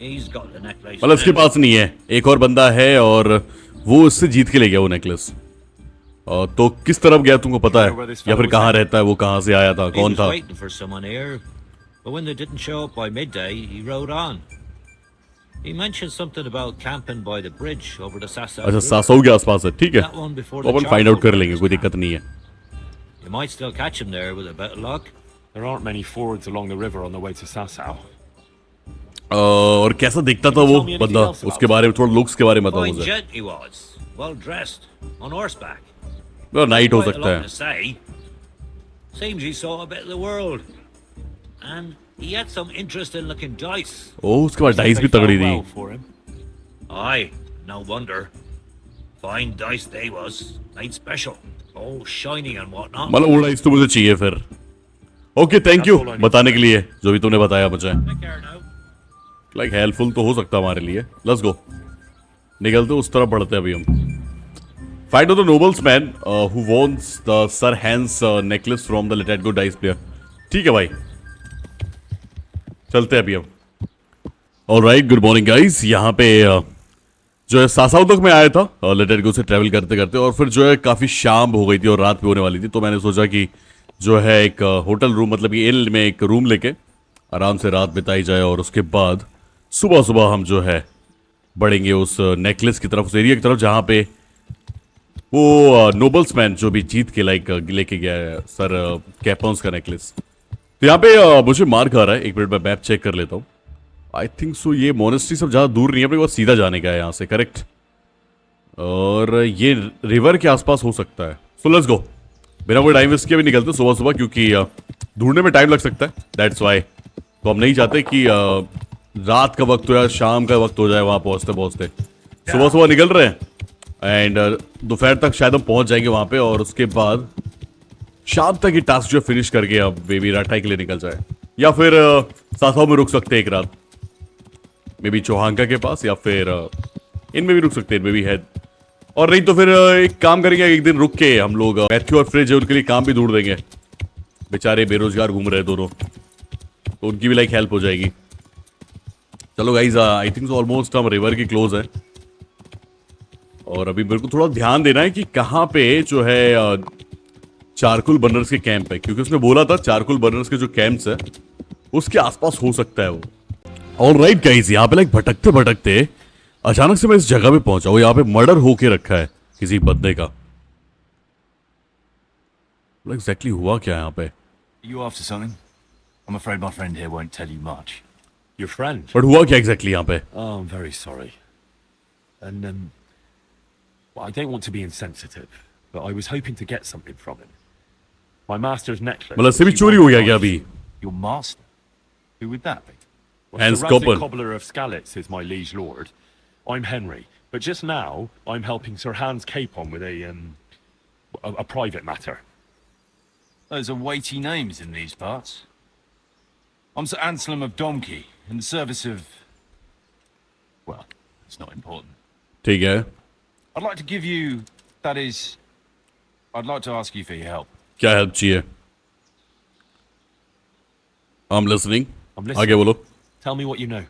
He's got the necklace. मतलब उसके now. पास नहीं है. एक और बंदा है और वो उससे जीत के ले गया वो नेकलेस. तो किस तरफ गया तुमको पता है या फिर कहाँ रहता है वो कहाँ से आया था He कौन was था? waiting for someone here, but when they didn't show up by midday, he rode on. He mentioned something about camping by the bridge over the Sasa. अच्छा सासौ के आसपास है. ठीक है That one before तो the upon find out कर charcoal लेंगे. कोई दिक्कत नहीं है. You might still catch him there with a bit of luck. There aren't many fords along the river on the way to Sasau. और कैसा दिखता था वो बंदा? उसके बारे में थोड़ा लुक्स के बारे में बताओ Fine मुझे. gent he was, well dressed, on horseback. Night हो Quite a सकता lot है. to say. Seems he saw a bit of the world, and he had some interesting looking dice. ओ उसके बाद डाइस भी They fell तगड़ी well थी. for him. Aye, no wonder. Fine dice they was, made special, all shiny and whatnot. मतलब वो dice तो मुझे चाहिए फिर. ओके थैंक यू बताने के लिए जो भी तुमने बताया मुझे. Take care now. Like helpful तो हो सकता है हमारे लिए. Let's go. निकलते उस तरफ बढ़ते हैं अभी हम. Fight off the nobles man who wants the sir Hans necklace from the लेटेटगो डाइस प्लेयर. ठीक है भाई चलते हैं अभी हम. Alright good morning guys. यहाँ पे जो है सासाऊ तक मैं आया था लेटेटगो से ट्रैवल करते करते और फिर जो है काफ़ी शाम हो गई थी और रात भी होने वाली थी. तो मैंने सोचा कि जो है एक होटल रूम मतलब कि इल में एक रूम लेके आराम से रात बिताई जाए और उसके बाद सुबह सुबह हम जो है बढ़ेंगे उस नेकलेस की तरफ, उस एरिया की तरफ जहाँ पे वो नोबल्स मैन जो भी जीत के लाइक लेके गया है सर कैपॉन्स का नेकलेस. तो यहाँ पे मुझे मार्क आ रहा है. एक मिनट में मैप चेक कर लेता हूँ. आई थिंक सो ये मोनेस्ट्री सब ज़्यादा दूर नहीं है. अपने को सीधा जाने का है यहाँ से. करेक्ट. और ये रिवर के आसपास हो सकता है. So let's go. बिना कोई टाइम वेस्ट किए भी निकलते सुबह सुबह क्योंकि ढूंढने में टाइम लग सकता है. That's why. तो हम नहीं चाहते कि रात का वक्त हो या शाम का वक्त हो जाए वहाँ पहुँचते पहुँचते. सुबह सुबह निकल रहे हैं एंड दोपहर तक शायद हम पहुंच जाएंगे वहां पे, और उसके बाद शाम तक ये टास्क जो फिनिश करके अब बेबी राठाई के लिए निकल जाए, या फिर साथों में रुक सकते हैं एक रात, मे बी चौहांका के पास, या फिर इनमें भी रुक सकते हैं, इनमें भी है। और नहीं तो फिर एक काम करेंगे, एक दिन रुक के हम लोग मैथ्यू और फ्रिज है उनके लिए काम भी ढूंढ देंगे, बेचारे बेरोजगार घूम रहे हैं दोनों, तो उनकी भी लाइक हेल्प हो जाएगी। चलो गाइज, आई थिंक ऑलमोस्ट हम रिवर की क्लोज है, और अभी मेरे को थोड़ा ध्यान देना है कि कहाँ पे जो है चारकुल बर्नर्स के कैंप है, क्योंकि उसने बोला था चारकुल बर्नर्स के जो कैंप्स है उसके आसपास हो सकता है वो। ऑलराइट गाइज, यहाँ पे लाइक भटकते भटकते अचानक से मैं इस जगह पे पहुंचा हूं, यहाँ पे मर्डर होके रखा है किसी बंदे का। एग्जैक्टली हुआ क्या यहाँ पे? You after something? I'm afraid my friend here won't tell you much. Your friend? But हुआ क्या एग्जैक्टली यहाँ पे? Oh, I'm very sorry. And, well, I don't want to be insensitive, but I was hoping to get something from him. My master's necklace. मतलब से भी चोरी हो गया क्या अभी? Your master? Who would that be? Well, Hans the Razzing Capon. cobbler of Skalitz is my liege lord. I'm Henry, but just now I'm helping Sir Hans Capon with a private matter. Those are weighty names in these parts. I'm Sir Anselm of Domkey, in the service of... Well, it's not important. ठीक है, I'd like to give you... That is... I'd like to ask you for your help. क्या help चाहिए? I'm listening. I'm listening. आगे बोलो। Tell me what you know.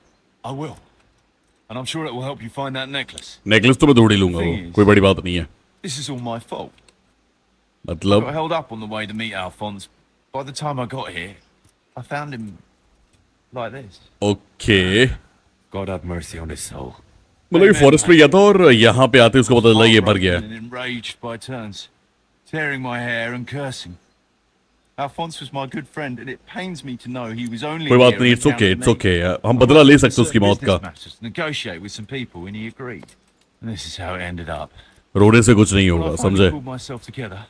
I will. And I'm sure it will help you find that necklace. Necklace तो मैं ढूंढ ही लूंगा, वो कोई बड़ी बात नहीं है। This is all my fault. I मतलब got held up on the way to meet Alphonse. By the time I got here, I found him like this. Okay, God have mercy on his soul. मतलब ये forest में गया था और यहाँ पे आते उसको पता चला ये मर गया है। And enraged by turns, tearing my hair and cursing. Alphonse was my good friend, and it pains me to know he was only. कोई बात नहीं, इट्स ओके, इट्स ओके, हम बदला ले सकते हैं उसकी मौत का। Negotiate with some people, and he agreed. And this is how it ended up. रोने से कुछ नहीं होगा, Well, I समझे? finally pulled myself together,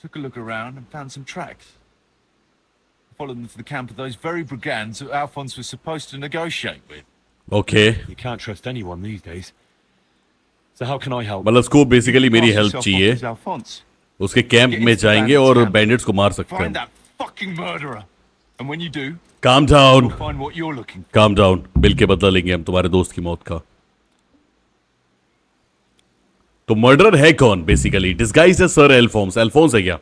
took a look around, and found some tracks. I followed them to the camp of those very brigands that Alphonse was supposed to negotiate with. Okay, You can't trust anyone these days. So how can I help? मतलब उसको basically मेरी Pass help yourself चाहिए, off as Alphonse. उसके camp में जाएंगे और bandits को मार सकते Find हैं। that fucking murderer, and when you do, calm down, you'll find what you're looking for. Calm down, मिल के बदला लेंगे हम तुम्हारे दोस्त की मौत का। तो मर्डर है कौन basically? Disguised as sir Alphonse. Alphonse है क्या?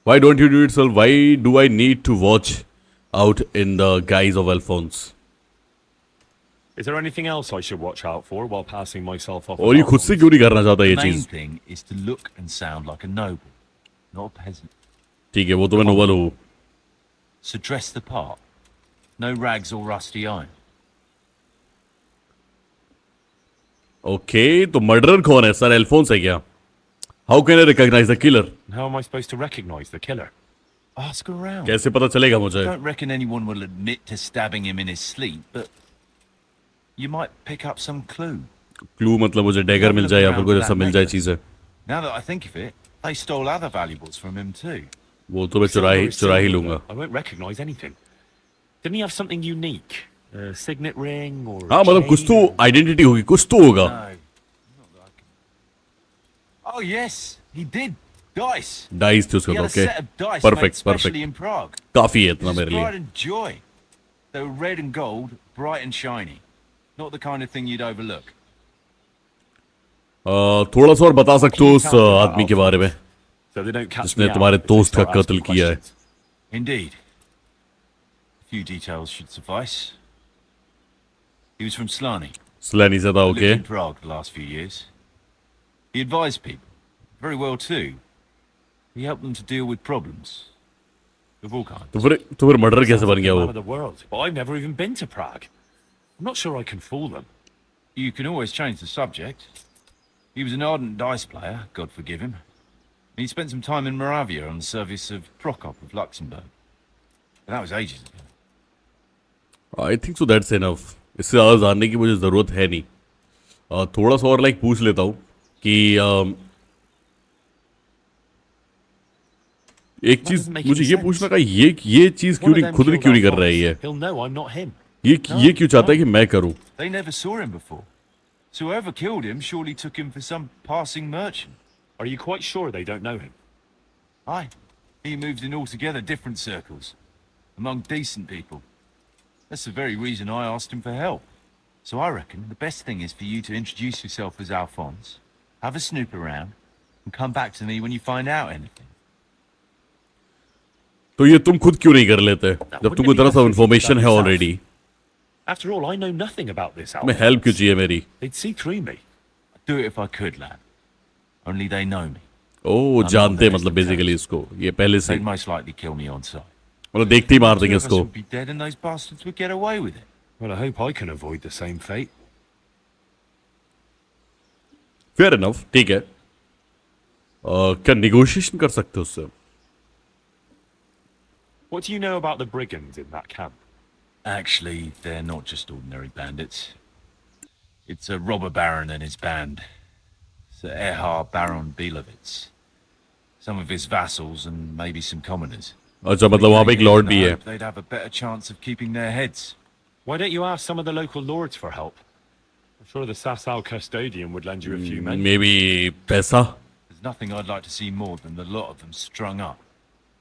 Why don't you do it, sir? Why do I need to watch out in the guise of Alphonse? Is there anything else I should watch out for while passing myself off? और ये खुद से क्यों नहीं करना चाहता ये The main चीज? thing is to look and sound like a noble, not a peasant. ठीक है, वो तो मैं नोबल हूँ। So dress the part. No rags or rusty iron. Okay, तो मर्डरर कौन है? सर एल्फोंस है क्या? How can I recognise the killer? How am I supposed to recognize the killer? Ask around. कैसे पता चलेगा मुझे? Don't reckon anyone will admit to stabbing him in his sleep, but you might pick up some clue. Clue मतलब मुझे dagger मिल जाए या फिर कुछ ऐसा मिल जाए चीजें। Now that I think of it, they stole other valuables from him too. वो तो मैं चुरा ही लूंगा। I won't recognize anything. Didn't he have something unique? A signet ring or? हाँ, मतलब कुछ तो आइडेंटिटी होगी, कुछ तो होगा। No. Not that I can... Oh yes, he did. Dice. Dice थी उसके He had a okay, set of dice made perfect specially perfect, in Prague. काफी है इतना This is मेरे लिए। pride and joy. They were red and gold, bright and shiny. Not the kind of thing you'd overlook. थोड़ा सा और बता सकते हो उस आदमी के बारे में So they don't catch जिसने me out तुम्हारे if they दोस्त का start कत्ल asking किया है। questions. Indeed. A few details should suffice. He was from Slani. स्लैनी से था Lived okay. in Prague the last few years. He advised people. Very well too. He helped them to deal with problems. Of all kinds. तो फिर murder कैसे Sounds बन like गया a वो? man of the world, but I've never even been to Prague. I'm not sure I can fool them. You can always change the subject. He was an ardent dice player, God forgive him. And he spent some time in Moravia on the service of Prokop of Luxembourg. But that was ages ago. I think so that's enough. इससे ज़्यादा जानने की मुझे ज़रूरत है नहीं। थोड़ा सा और लाइक पूछ लेता हूँ कि एक That चीज doesn't make मुझे any ये sense. पूछना का ये चीज क्यों One of नहीं them खुद killed क्यों नहीं कर रहा है Alphonse. ये? He'll know I'm not him. ये क्यों चाहता है कि मैं करूं? They never saw him before. So whoever killed him surely took him for some passing merchant. Are you quite sure they don't know him? Aye. He moved in altogether different circles, among decent people. That's the very reason I asked him for help. So I reckon the best thing is for you to introduce yourself as Alphonse, have a snoop around, and come back to me when you find out anything. तो ये तुम खुद क्यों नहीं कर लेते जब तुमको इतना सब इन्फॉर्मेशन है already? After all, I know nothing about this. मैं हेल्प क्यों चाहिए मेरी? They'd see through me. I'd do it if I could, lad. Only they know me. ओ जानते मतलब बेसिकली इसको ये पहले से They'd most likely kill me on sight. मतलब देखते ही मार Two देंगे of us इसको. would be dead and those bastards would get away with it. Well, I hope I can avoid the same fate. Fair enough, ठीक है. क्या negotiation कर सकते हो उससे? What do you know about the brigands in that camp? Actually, they're not just ordinary bandits. It's a robber baron and his band. Sir Erhard Baron Belovitz. Some of his vassals and maybe some commoners. अच्छा मतलब वहाँ पे एक Lord भी है. They'd have a better chance of keeping their heads. Why don't you ask some of the local lords for help? I'm sure the Sasau custodian would lend you a few men. Maybe पैसा? There's nothing I'd like to see more than the lot of them strung up.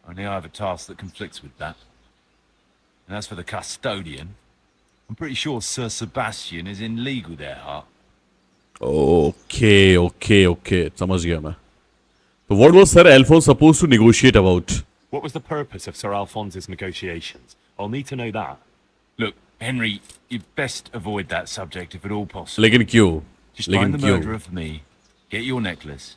Only I have a task that conflicts with that. And as for the custodian, I'm pretty sure Sir Sebastian is in league with Erhard. Okay. समझ गया मैं. So what was Sir Alphonse supposed to negotiate about? What was the purpose of Sir Alphonse's negotiations? I'll need to know that. Look, Henry, you'd best avoid that subject if at all possible. लेकिन क्यों? Just लेकिन find the क्यों? murderer for me, get your necklace,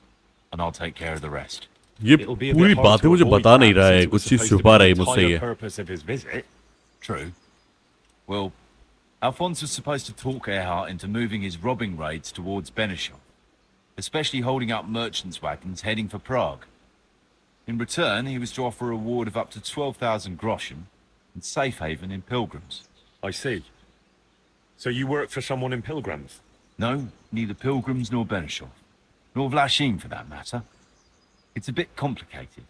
and I'll take care of the rest. ये पूरी बातें मुझे बता नहीं रहा है, कुछ चीज छुपा रहा है मुझसे ये. Purpose of his visit. True. Well, Alphonse was supposed to talk Erhard into moving his robbing raids towards Benishov, especially holding up merchants' wagons heading for Prague. In return, he was to offer a reward of up to 12,000 groschen and safe haven in Pilgrims. I see. So you work for someone in Pilgrims? No, neither Pilgrims nor Benishov, nor Vlachim for that matter. It's a bit complicated.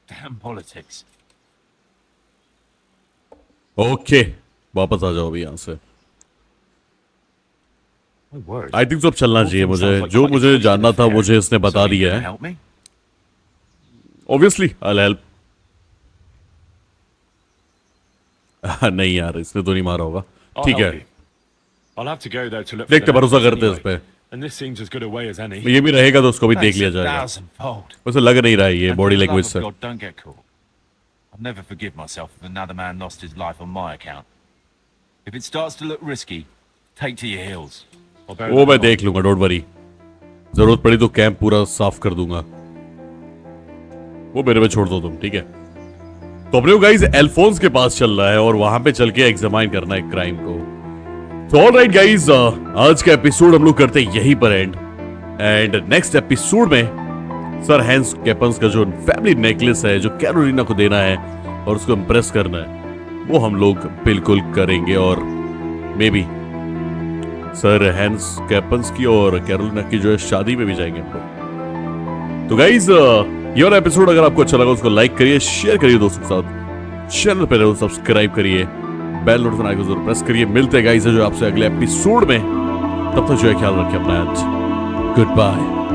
Damn politics. Okay, वापस आ जाओ अभी यहाँ से. My word. I think सब चलना चाहिए मुझे. जो मुझे जानना था मुझे इसने बता दिया है. Help me? Obviously, I'll help. नहीं यार, इसने तो नहीं मारा होगा. ठीक है. I'll have to go there to look. देखते भरोसा करते हैं इस पे. And this seems as good a way as any. ये भी रहेगा तो उसको भी देख लिया जाएगा. वैसे लग नहीं रहा है ये बॉडी लैंग्वेज से. Don't get caught. I'll never forgive myself if another man lost his life on my account. If it starts to look risky, take to your heels. वो मैं देख लूंगा, डोंट वरी. जरूरत पड़ी तो कैंप पूरा साफ कर दूंगा. वो मेरे पे छोड़ दो तुम, ठीक है. तो अपने को गाइस एल्फोंस के पास चल रहा है और वहां पे चल के एग्जामाइन करना है क्राइम को. तो ऑलराइट गाइस, आज का एपिसोड हम लोग करते हैं यहीं पर एंड. एंड नेक्स्ट एपिसोड में सर हैंस कैपन्स का जो फैमिली नेकलेस है जो कैरोलिना को देना है और उसको इंप्रेस करना है, वो हम लोग बिल्कुल करेंगे. और मे बी सर हैंस कैपन्स की और कैरोलिना की जो है शादी में भी जाएंगे हम लोग. तो गाइस, ये वाला एपिसोड अगर आपको अच्छा लगा उसको लाइक करिए, शेयर करिए दोस्तों के साथ, चैनल पे रहो सब्सक्राइब करिए, बेल नोटिफिकेशन आइकन जरूर प्रेस करिए. मिलते हैं गाइस जो आपसे अगले एपिसोड में. तब तक जो है ख्याल रखिए अपना. Good bye.